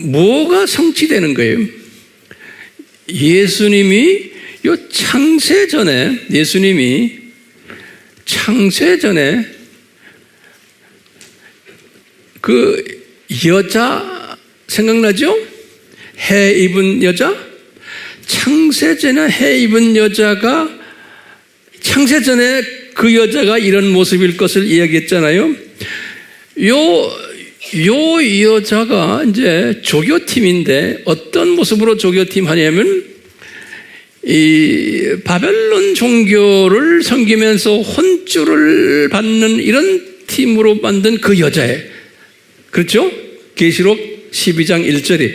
뭐가 성취되는 거예요? 예수님이 창세 전에 그 여자 생각나죠? 해 입은 여자? 창세 전에 해 입은 여자가, 창세 전에 그 여자가 이런 모습일 것을 이야기했잖아요. 요 여자가 이제 조교팀인데 어떤 모습으로 조교팀 하냐면 이 바벨론 종교를 섬기면서 혼쭐을 받는 이런 팀으로 만든 그 여자예요. 그렇죠? 계시록 12장 1절이.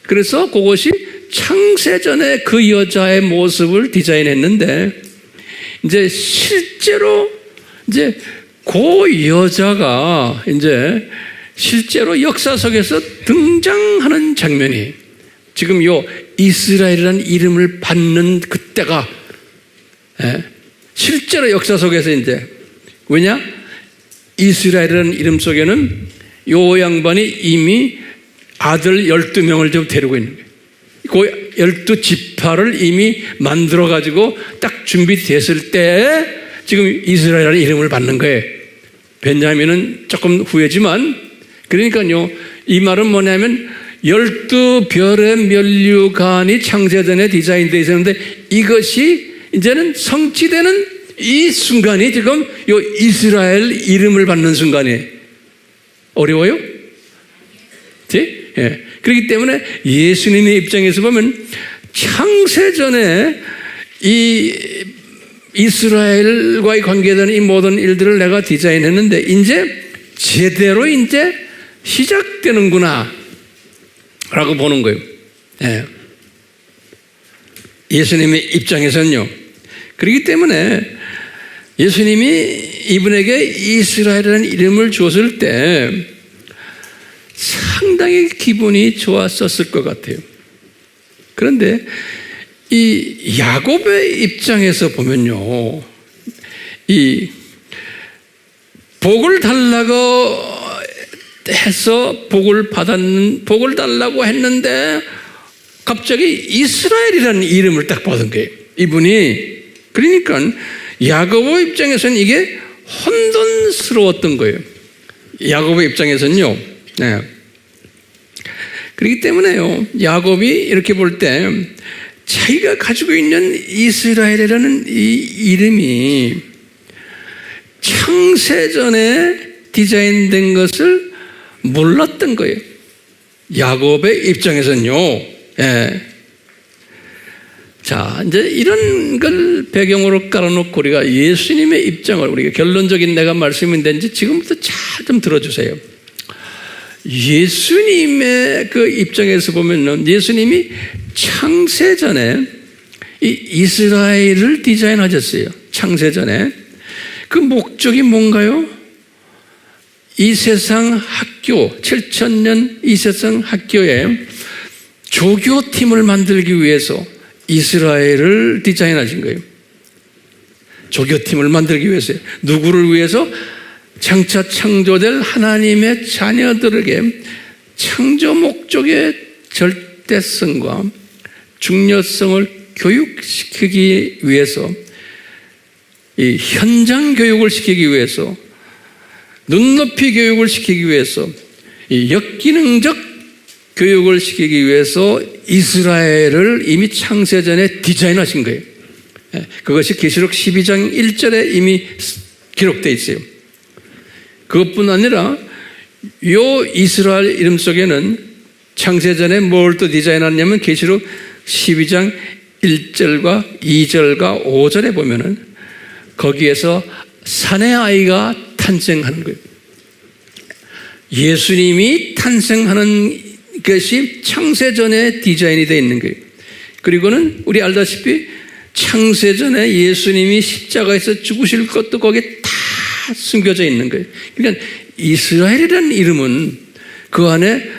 그래서 그것이 창세전에 그 여자의 모습을 디자인했는데 이제 실제로 이제 그 여자가 이제 실제로 역사 속에서 등장하는 장면이 지금 요 이스라엘이라는 이름을 받는 그때가 실제로 역사 속에서 이제 왜냐? 이스라엘이라는 이름 속에는 요 양반이 이미 아들 12명을 좀 데리고 있는 거예요. 그 12지파를 이미 만들어가지고 딱 준비됐을 때 지금 이스라엘이라는 이름을 받는 거예요. 베냐민은 조금 후회지만 그러니까요. 이 말은 뭐냐면 12별의 면류관이 창세전에 디자인되어 있었는데 이것이 이제는 성취되는 이 순간이 지금 요 이스라엘 이름을 받는 순간이에요. 어려워요? 예. 그렇기 때문에 예수님의 입장에서 보면 창세전에 이 이스라엘과의 관계되는 이 모든 일들을 내가 디자인했는데 이제 제대로 이제 시작되는구나 라고 보는 거예요. 예. 예수님의 입장에서는요. 그렇기 때문에 예수님이 이분에게 이스라엘이라는 이름을 줬을 때 상당히 기분이 좋았었을 것 같아요. 그런데 이 야곱의 입장에서 보면요, 이 복을 달라고 해서 복을 달라고 했는데 갑자기 이스라엘이라는 이름을 딱 받은 거예요. 이분이. 그러니까 야곱의 입장에서는 이게 혼돈스러웠던 거예요. 야곱의 입장에서는요. 네. 그렇기 때문에요. 야곱이 이렇게 볼 때 자기가 가지고 있는 이스라엘이라는 이 이름이 창세전에 디자인된 것을 몰랐던 거예요. 야곱의 입장에서는요. 예. 자, 이제 이런 걸 배경으로 깔아놓고 우리가 예수님의 입장을 우리가 결론적인 내가 말씀이 된지 지금부터 잘 좀 들어주세요. 예수님의 그 입장에서 보면은 예수님이 창세전에 이 이스라엘을 디자인하셨어요. 창세전에. 그 목적이 뭔가요? 이 세상 학교, 7000년 이 세상 학교에 조교팀을 만들기 위해서 이스라엘을 디자인하신 거예요. 조교팀을 만들기 위해서요. 누구를 위해서? 장차 창조될 하나님의 자녀들에게 창조 목적의 절대성과 중요성을 교육시키기 위해서, 이 현장 교육을 시키기 위해서, 눈높이 교육을 시키기 위해서, 이 역기능적 교육을 시키기 위해서 이스라엘을 이미 창세전에 디자인하신 거예요. 그것이 계시록 12장 1절에 이미 기록되어 있어요. 그것뿐 아니라 요 이스라엘 이름 속에는 창세전에 뭘 또 디자인하냐면 계시록 12장 1절과 2절과 5절에 보면은 거기에서 사내 아이가 탄생하는 거예요. 예수님이 탄생하는 것이 창세전에 디자인이 되어 있는 거예요. 그리고는 우리 알다시피 창세전에 예수님이 십자가에서 죽으실 것도 거기에 다 숨겨져 있는 거예요. 그러니까 이스라엘이라는 이름은 그 안에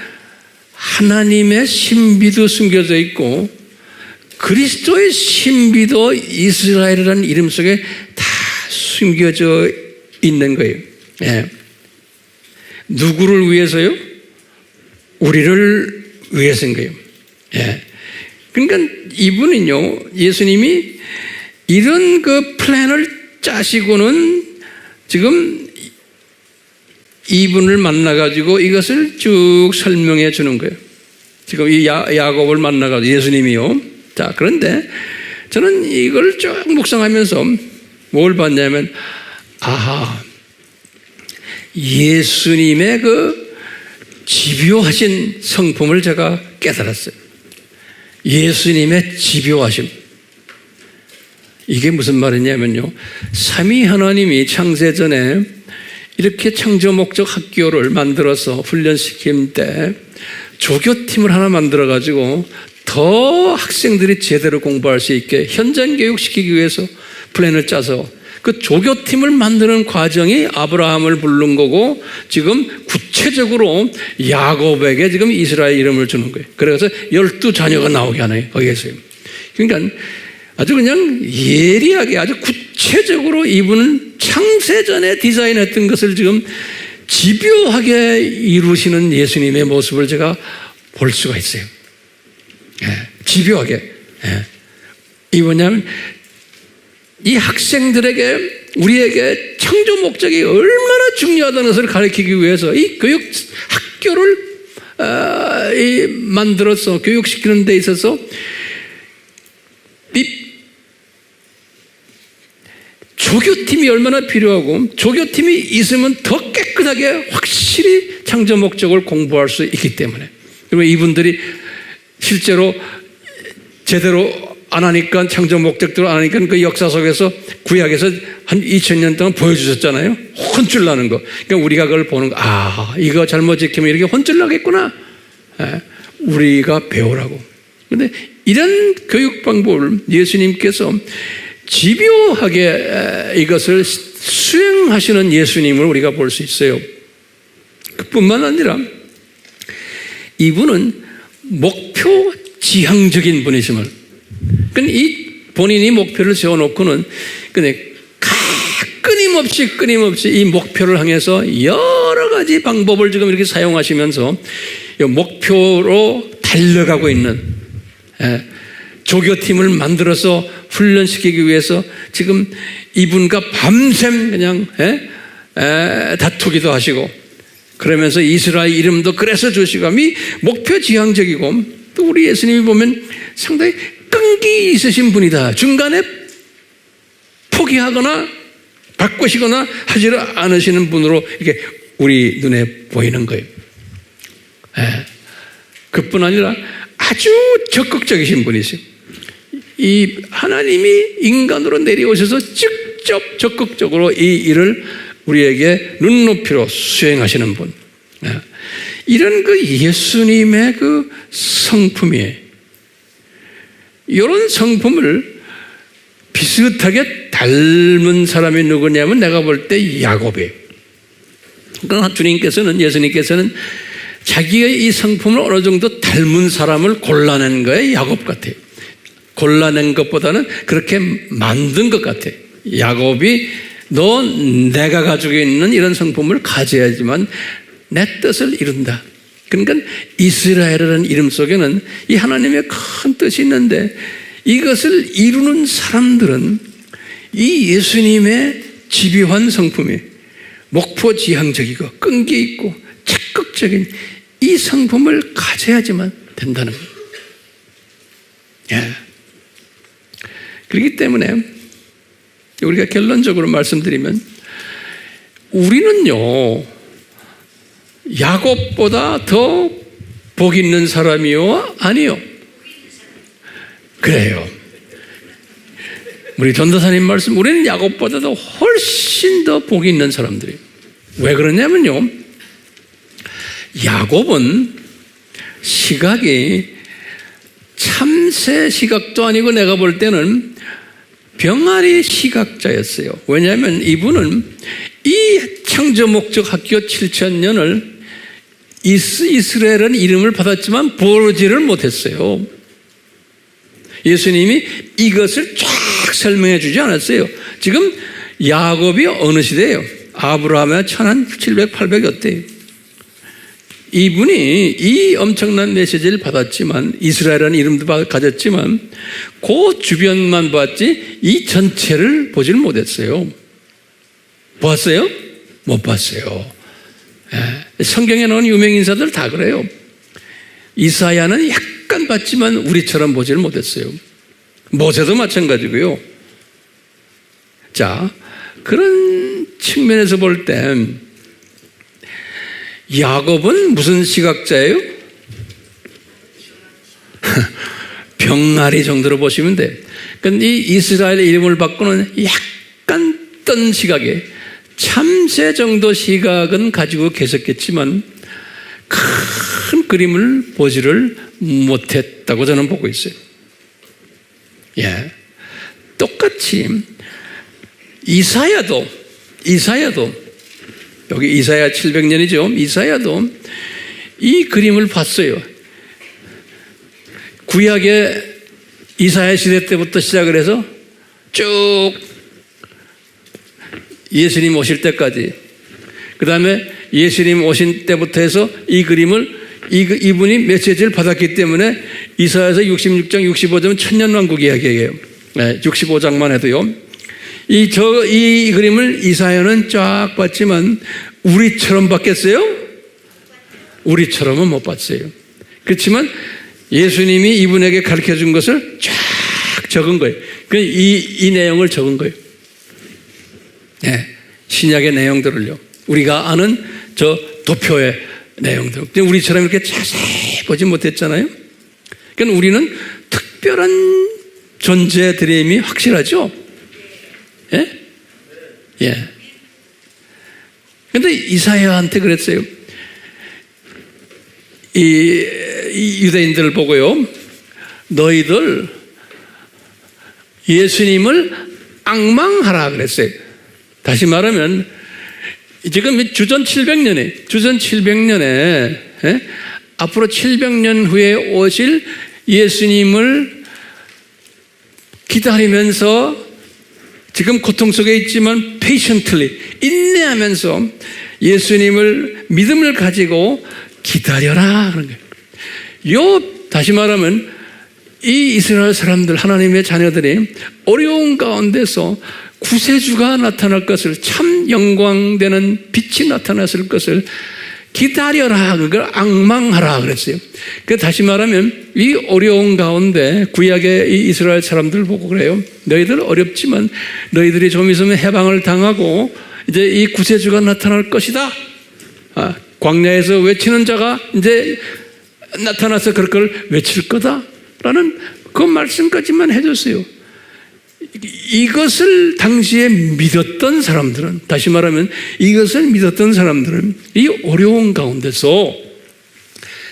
하나님의 신비도 숨겨져 있고 그리스도의 신비도 이스라엘이라는 이름 속에 다 숨겨져 있는 거예요. 예. 누구를 위해서요? 우리를 위해서인 거예요. 예. 그러니까 이분은요, 예수님이 이런 그 플랜을 짜시고는 지금 이분을 만나가지고 이것을 쭉 설명해 주는 거예요. 지금 이 야곱을 만나가지고 예수님이요. 자, 그런데 저는 이걸 쭉 묵상하면서 뭘 봤냐면, 아하, 예수님의 그 집요하신 성품을 제가 깨달았어요. 예수님의 집요하심. 이게 무슨 말이냐면요, 삼위 하나님이 창세전에 이렇게 창조 목적 학교를 만들어서 훈련시킬 때 조교팀을 하나 만들어가지고 더 학생들이 제대로 공부할 수 있게 현장 교육시키기 위해서 플랜을 짜서 그 조교팀을 만드는 과정이 아브라함을 부른 거고, 지금 구체적으로 야곱에게 지금 이스라엘 이름을 주는 거예요. 그래서 12자녀가 나오게 하네요, 거기에서요. 그러니까 아주 그냥 예리하게 아주 구체적으로 이분은 창세전에 디자인했던 것을 지금 집요하게 이루시는 예수님의 모습을 제가 볼 수가 있어요. 집요하게. 이 뭐냐면 이 학생들에게, 우리에게 창조 목적이 얼마나 중요하다는 것을 가르치기 위해서 이 교육 학교를 만들어서 교육시키는 데 있어서 이 조교팀이 얼마나 필요하고, 조교팀이 있으면 더 깨끗하게 확실히 창조 목적을 공부할 수 있기 때문에. 그리고 이분들이 실제로 제대로 안 하니까, 창조 목적대로 안 하니까 그 역사 속에서 구약에서 한 2000년 동안 보여주셨잖아요. 혼쭐 나는 거. 그러니까 우리가 그걸 보는 거, 이거 잘못 지키면 이렇게 혼쭐 나겠구나. 우리가 배우라고. 그런데 이런 교육 방법을 예수님께서 집요하게 이것을 수행하시는 예수님을 우리가 볼 수 있어요. 그뿐만 아니라 이분은 목표 지향적인 분이심을, 그러니까 이 본인이 목표를 세워놓고는 끊임없이 이 목표를 향해서 여러 가지 방법을 지금 이렇게 사용하시면서 이 목표로 달려가고 있는, 조교팀을 만들어서 훈련시키기 위해서 지금 이분과 밤샘 그냥 다투기도 하시고, 그러면서 이스라엘 이름도 그래서 주시고, 이 목표 지향적이고, 또 우리 예수님이 보면 상당히 끈기 있으신 분이다. 중간에 포기하거나 바꾸시거나 하지 않으시는 분으로 이렇게 우리 눈에 보이는 거예요. 그뿐 아니라 아주 적극적이신 분이세요. 이 하나님이 인간으로 내려오셔서 직접 적극적으로 이 일을 우리에게 눈높이로 수행하시는 분. 이런 그 예수님의 그 성품이에요. 이런 성품을 비슷하게 닮은 사람이 누구냐면 내가 볼 때 야곱이에요. 그러나 주님께서는, 예수님께서는 자기의 이 성품을 어느 정도 닮은 사람을 골라낸 거예요. 야곱 같아요. 골라낸 것보다는 그렇게 만든 것 같아요. 야곱이 너 내가 가지고 있는 이런 성품을 가져야지만 내 뜻을 이룬다. 그러니까 이스라엘이라는 이름 속에는 이 하나님의 큰 뜻이 있는데, 이것을 이루는 사람들은 이 예수님의 집요한 성품이 목표 지향적이고 끈기 있고 적극적인 이 성품을 가져야지만 된다는 거예요. 그렇기 때문에 우리가 결론적으로 말씀드리면, 우리는요 야곱보다 더 복 있는 사람이요? 아니요? 그래요. 우리 전도사님 말씀, 우리는 야곱보다도 훨씬 더 복이 있는 사람들이에요. 왜 그러냐면요, 야곱은 시각이 참새 시각도 아니고 내가 볼 때는 병아리 시각자였어요. 왜냐하면 이분은 이 창조 목적 학교 7000년을 이스라엘은 이름을 받았지만 보지를 못했어요. 예수님이 이것을 쫙 설명해 주지 않았어요. 지금 야곱이 어느 시대예요? 아브라함의 1700, 800이었대요. 이분이 이 엄청난 메시지를 받았지만, 이스라엘이라는 이름도 가졌지만 그 주변만 봤지 이 전체를 보질 못했어요. 보았어요? 못 봤어요. 성경에 나오는 유명 인사들 다 그래요. 이사야는 약간 봤지만 우리처럼 보지를 못했어요. 모세도 마찬가지고요. 자, 그런 측면에서 볼 때 야곱은 무슨 시각자예요? 병아리 정도로 보시면 돼요. 그런데 이 이스라엘의 이름을 바꾸는 약간 뜬 시각에 참새 정도 시각은 가지고 계셨겠지만 큰 그 그림을 보지를 못했다고 저는 보고 있어요. 예. 똑같이 이사야도 여기 이사야 700년이죠. 이사야도 이 그림을 봤어요. 구약의 이사야 시대 때부터 시작을 해서 쭉 예수님 오실 때까지, 그 다음에 예수님 오신 때부터 해서 이 그림을 이분이 메시지를 받았기 때문에 이사야서 66장 65장은 천년왕국 이야기예요. 65장만 해도요. 이 그림을 이사야는 쫙 봤지만 우리처럼 봤겠어요? 우리처럼은 못 봤어요. 그렇지만 예수님이 이분에게 가르쳐 준 것을 쫙 적은 거예요. 이 내용을 적은 거예요. 네, 신약의 내용들을요. 우리가 아는 저 도표의 내용들. 우리처럼 이렇게 자세히 보지 못했잖아요. 그러니까 우리는 특별한 존재들임이 확실하죠? 예? 예. 근데 이사야한테 그랬어요. 이 유대인들을 보고요. 너희들 예수님을 앙망하라 그랬어요. 다시 말하면 지금 주전 700년에 예? 앞으로 700년 후에 오실 예수님을 기다리면서 지금 고통 속에 있지만 patiently 인내하면서 예수님을 믿음을 가지고 기다려라 그런 거예요. 다시 말하면 이 이스라엘 사람들, 하나님의 자녀들이 어려운 가운데서 구세주가 나타날 것을, 참 영광되는 빛이 나타났을 것을 기다려라, 그걸 앙망하라 그랬어요. 다시 말하면 이 어려운 가운데 구약의 이 이스라엘 사람들 보고 그래요. 너희들 어렵지만 너희들이 좀 있으면 해방을 당하고 이제 이 구세주가 나타날 것이다. 광야에서 외치는 자가 이제 나타나서 그럴 걸 외칠 거다라는 그 말씀까지만 해줬어요. 이것을 당시에 믿었던 사람들은, 다시 말하면 이것을 믿었던 사람들은 이 어려운 가운데서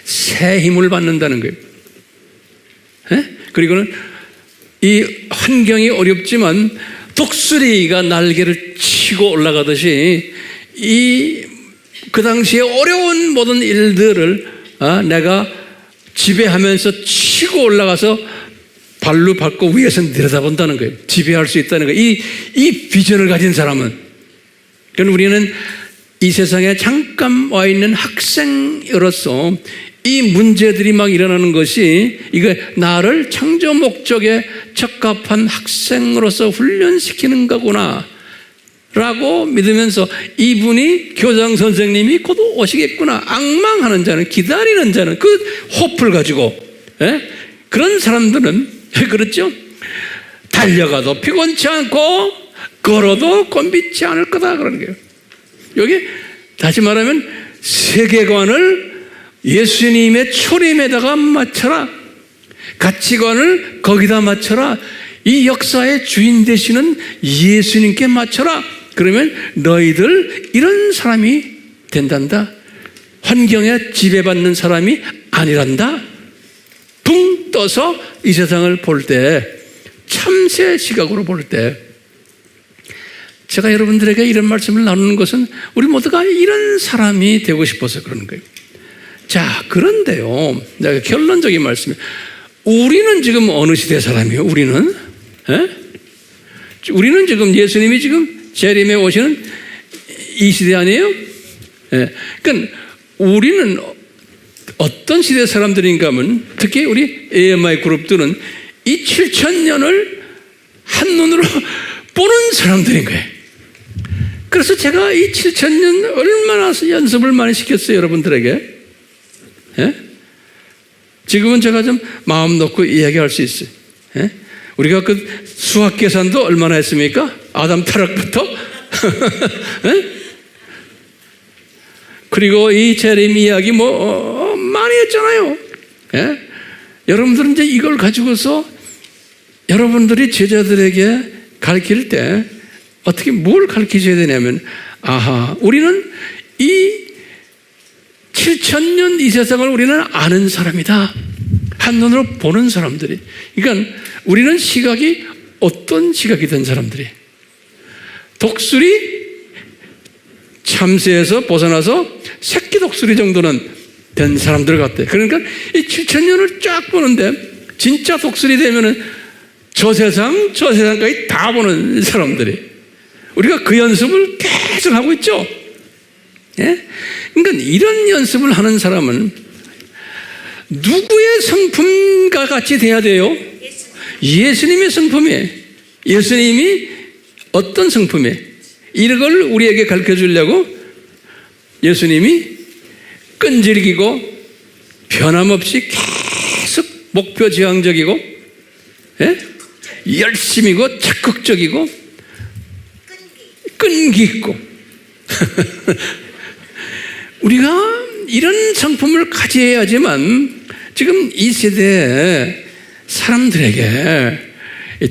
새 힘을 받는다는 거예요. 그리고는 이 환경이 어렵지만 독수리가 날개를 치고 올라가듯이 그 당시에 어려운 모든 일들을 내가 지배하면서 치고 올라가서 발로 밟고 위에서 내려다본다는 거예요. 지배할 수 있다는 거예요. 이 비전을 가진 사람은. 그러니까 우리는 이 세상에 잠깐 와 있는 학생으로서 이 문제들이 막 일어나는 것이 이거 나를 창조 목적에 적합한 학생으로서 훈련시키는 거구나 라고 믿으면서 이분이 교장 선생님이 곧 오시겠구나, 앙망하는 자는, 기다리는 자는, 그 호프를 가지고 그런 사람들은 그렇죠? 달려가도 피곤치 않고 걸어도 곤비치 않을 거다 그러는 거예요. 여기 다시 말하면 세계관을 예수님의 초림에다가 맞춰라, 가치관을 거기다 맞춰라, 이 역사의 주인 되시는 예수님께 맞춰라. 그러면 너희들 이런 사람이 된단다. 환경에 지배받는 사람이 아니란다. 붕 떠서 이 세상을 볼 때, 참새 시각으로 볼 때, 제가 여러분들에게 이런 말씀을 나누는 것은 우리 모두가 이런 사람이 되고 싶어서 그러는 거예요. 자, 그런데요, 내가 결론적인 말씀이에요. 우리는 지금 어느 시대 사람이에요? 우리는 지금 예수님이 지금 재림에 오시는 이 시대 아니에요? 그러니까 우리는 어떤 시대 사람들인가 하면, 특히 우리 AMI 그룹들은 이 7000년을 한눈으로 보는 사람들인 거예요. 그래서 제가 이 7000년 얼마나 연습을 많이 시켰어요, 여러분들에게. 지금은 제가 좀 마음 놓고 이야기할 수 있어요. 우리가 그 수학 계산도 얼마나 했습니까? 아담 타락부터? 그리고 이 재림 이야기 많이 했잖아요. 여러분들은 이제 이걸 가지고서 여러분들이 제자들에게 가르칠 때 어떻게 뭘 가르치셔야 되냐면, 우리는 이 7,000년 이 세상을 우리는 아는 사람이다. 한눈으로 보는 사람들이. 그러니까 우리는 시각이 어떤 시각이 된 사람들이? 독수리 참새에서 벗어나서 새끼 독수리 정도는 된 사람들 같아. 그러니까 이 7,000년을 쫙 보는데 진짜 독수리 되면은 저 세상까지 다 보는 사람들이. 우리가 그 연습을 계속 하고 있죠. 예? 그러니까 이런 연습을 하는 사람은 누구의 성품과 같이 돼야 돼요? 예수님의 성품이에요. 예수님이 어떤 성품이에요? 이걸 우리에게 가르쳐 주려고 예수님이 끈질기고 변함없이 계속 목표지향적이고, 예? 열심이고 적극적이고 끈기 있고 우리가 이런 성품을 가져야지만 지금 이 세대의 사람들에게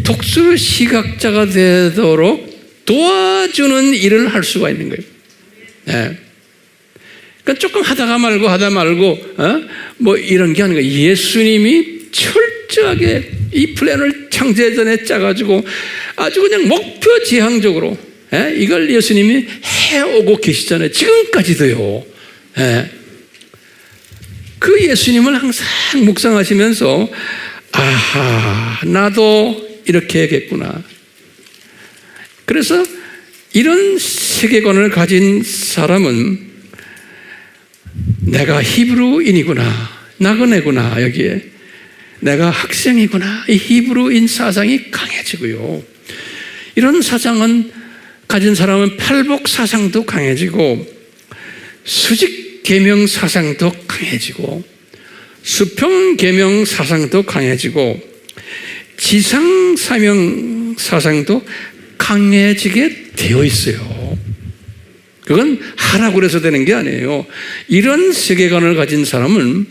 독수리 시각자가 되도록 도와주는 일을 할 수가 있는 거예요. 네. 그러니까 조금 하다 말고 뭐 이런 게 아니고 예수님이 철저하게 이 플랜을 창세 전에 짜가지고 아주 그냥 목표지향적으로 이걸 예수님이 해오고 계시잖아요. 지금까지도요. 그 예수님을 항상 묵상하시면서 아하, 나도 이렇게 해야겠구나. 그래서 이런 세계관을 가진 사람은 내가 히브리인이구나, 나그네구나, 여기에 내가 학생이구나, 이 히브리인 사상이 강해지고요. 이런 사상은 가진 사람은 팔복 사상도 강해지고 수직 계명 사상도 강해지고 수평 계명 사상도 강해지고 지상 사명 사상도 강해지게 되어 있어요. 그건 하라고 그래서 되는 게 아니에요. 이런 세계관을 가진 사람은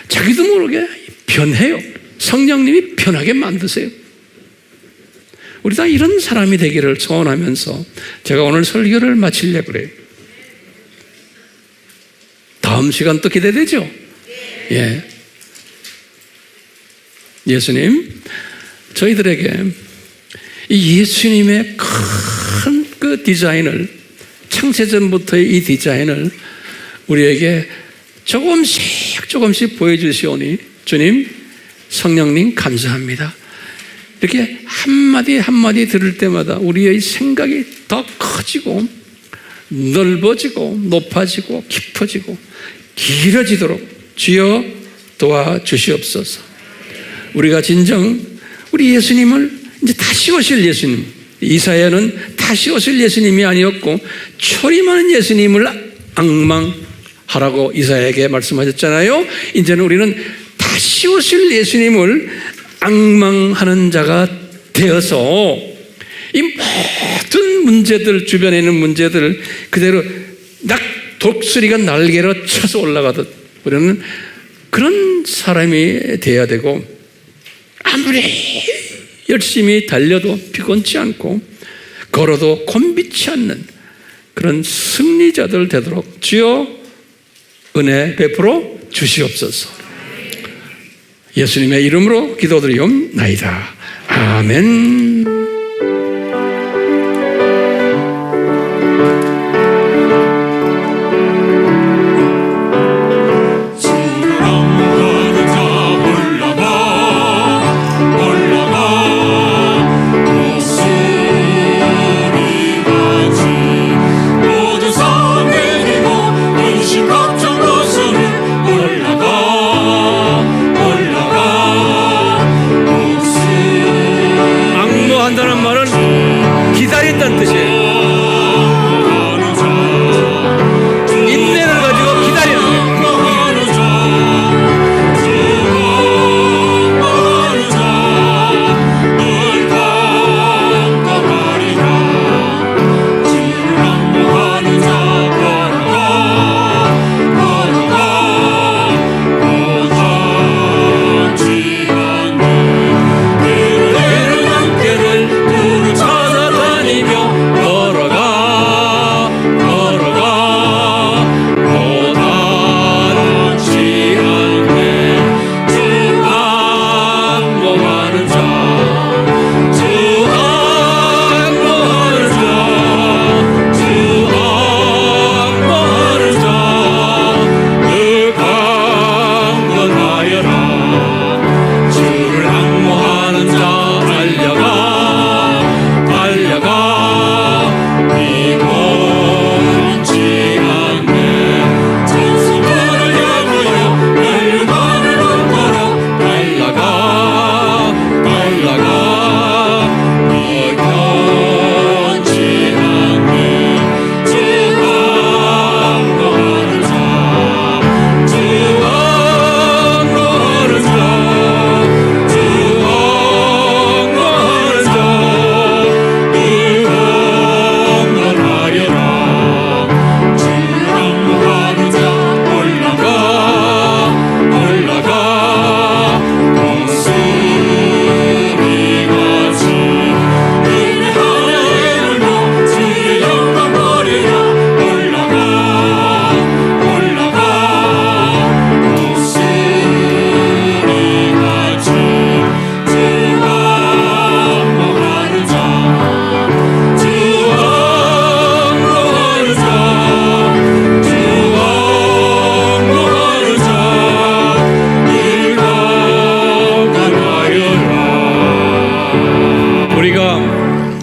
자기도 모르게 변해요. 성령님이 변하게 만드세요. 우리 다 이런 사람이 되기를 소원하면서 제가 오늘 설교를 마치려고 그래요. 다음 시간 또 기대되죠? 예. 예수님, 저희들에게 이 예수님의 큰 그 디자인을, 창세전부터의 이 디자인을 우리에게 조금씩 보여주시오니 주님, 성령님 감사합니다. 이렇게 한마디 들을 때마다 우리의 생각이 더 커지고 넓어지고 높아지고 깊어지고 길어지도록 주여 도와주시옵소서. 우리가 진정 우리 예수님을 이제 다시 오실 예수님, 이사야는 다시 오실 예수님이 아니었고 초림하는 예수님을 앙망하라고 이사야에게 말씀하셨잖아요. 이제는 우리는 다시 오실 예수님을 앙망하는 자가 되어서 이 모든 문제들, 주변에 있는 문제들을 그대로 독수리가 날개로 쳐서 올라가듯 우리는 그런 사람이 되어야 되고, 아무리 열심히 달려도 피곤치 않고 걸어도 곤비치 않는 그런 승리자들 되도록 주여 은혜 베풀어 주시옵소서. 예수님의 이름으로 기도드리옵나이다. 아멘. 기다린다는 뜻이에요. 인내를 가지고 기다리는 거예요.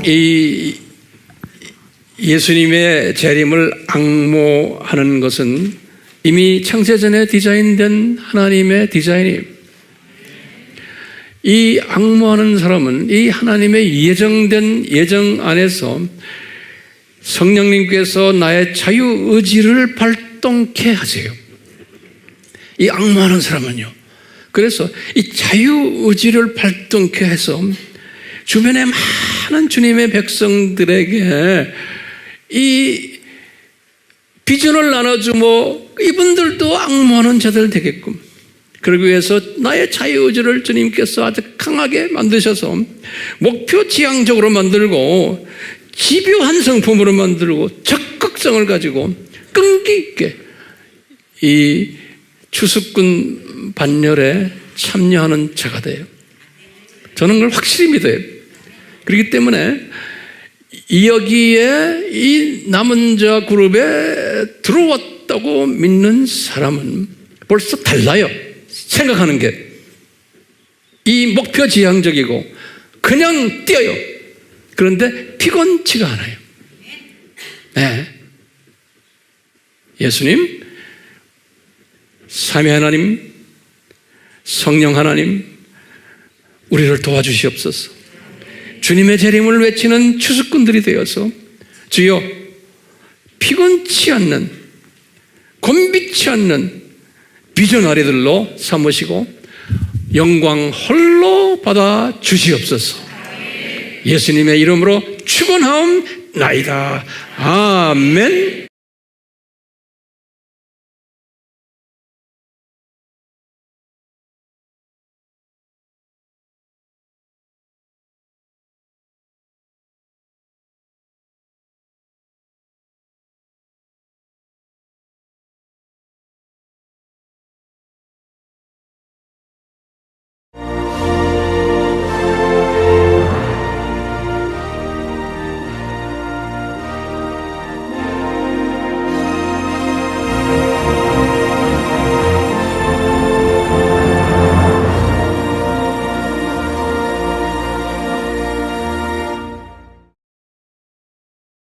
이 예수님의 재림을 앙모하는 것은 이미 창세전에 디자인된 하나님의 디자인이에요. 이 앙모하는 사람은 이 하나님의 예정된 예정 안에서 성령님께서 나의 자유의지를 발동케 하세요. 이 앙모하는 사람은요. 그래서 이 자유의지를 발동케 해서 주변의 많은 주님의 백성들에게 이 비전을 나눠주고 이분들도 앙모하는 자들 되게끔, 그러기 위해서 나의 자유의지를 주님께서 아주 강하게 만드셔서 목표 지향적으로 만들고 집요한 성품으로 만들고 적극성을 가지고 끈기 있게 이 추수꾼 반열에 참여하는 자가 돼요. 저는 그걸 확실히 믿어요. 그렇기 때문에 여기에 이 남은 자 그룹에 들어왔다고 믿는 사람은 벌써 달라요. 생각하는 게 이 목표 지향적이고 그냥 뛰어요. 그런데 피곤치가 않아요. 네. 예수님, 삼위 하나님, 성령 하나님, 우리를 도와주시옵소서. 주님의 재림을 외치는 추수꾼들이 되어서 주여 피곤치 않는, 곤비치 않는 비전아리들로 삼으시고 영광 홀로 받아 주시옵소서. 예수님의 이름으로 축원하옵나이다. 아멘.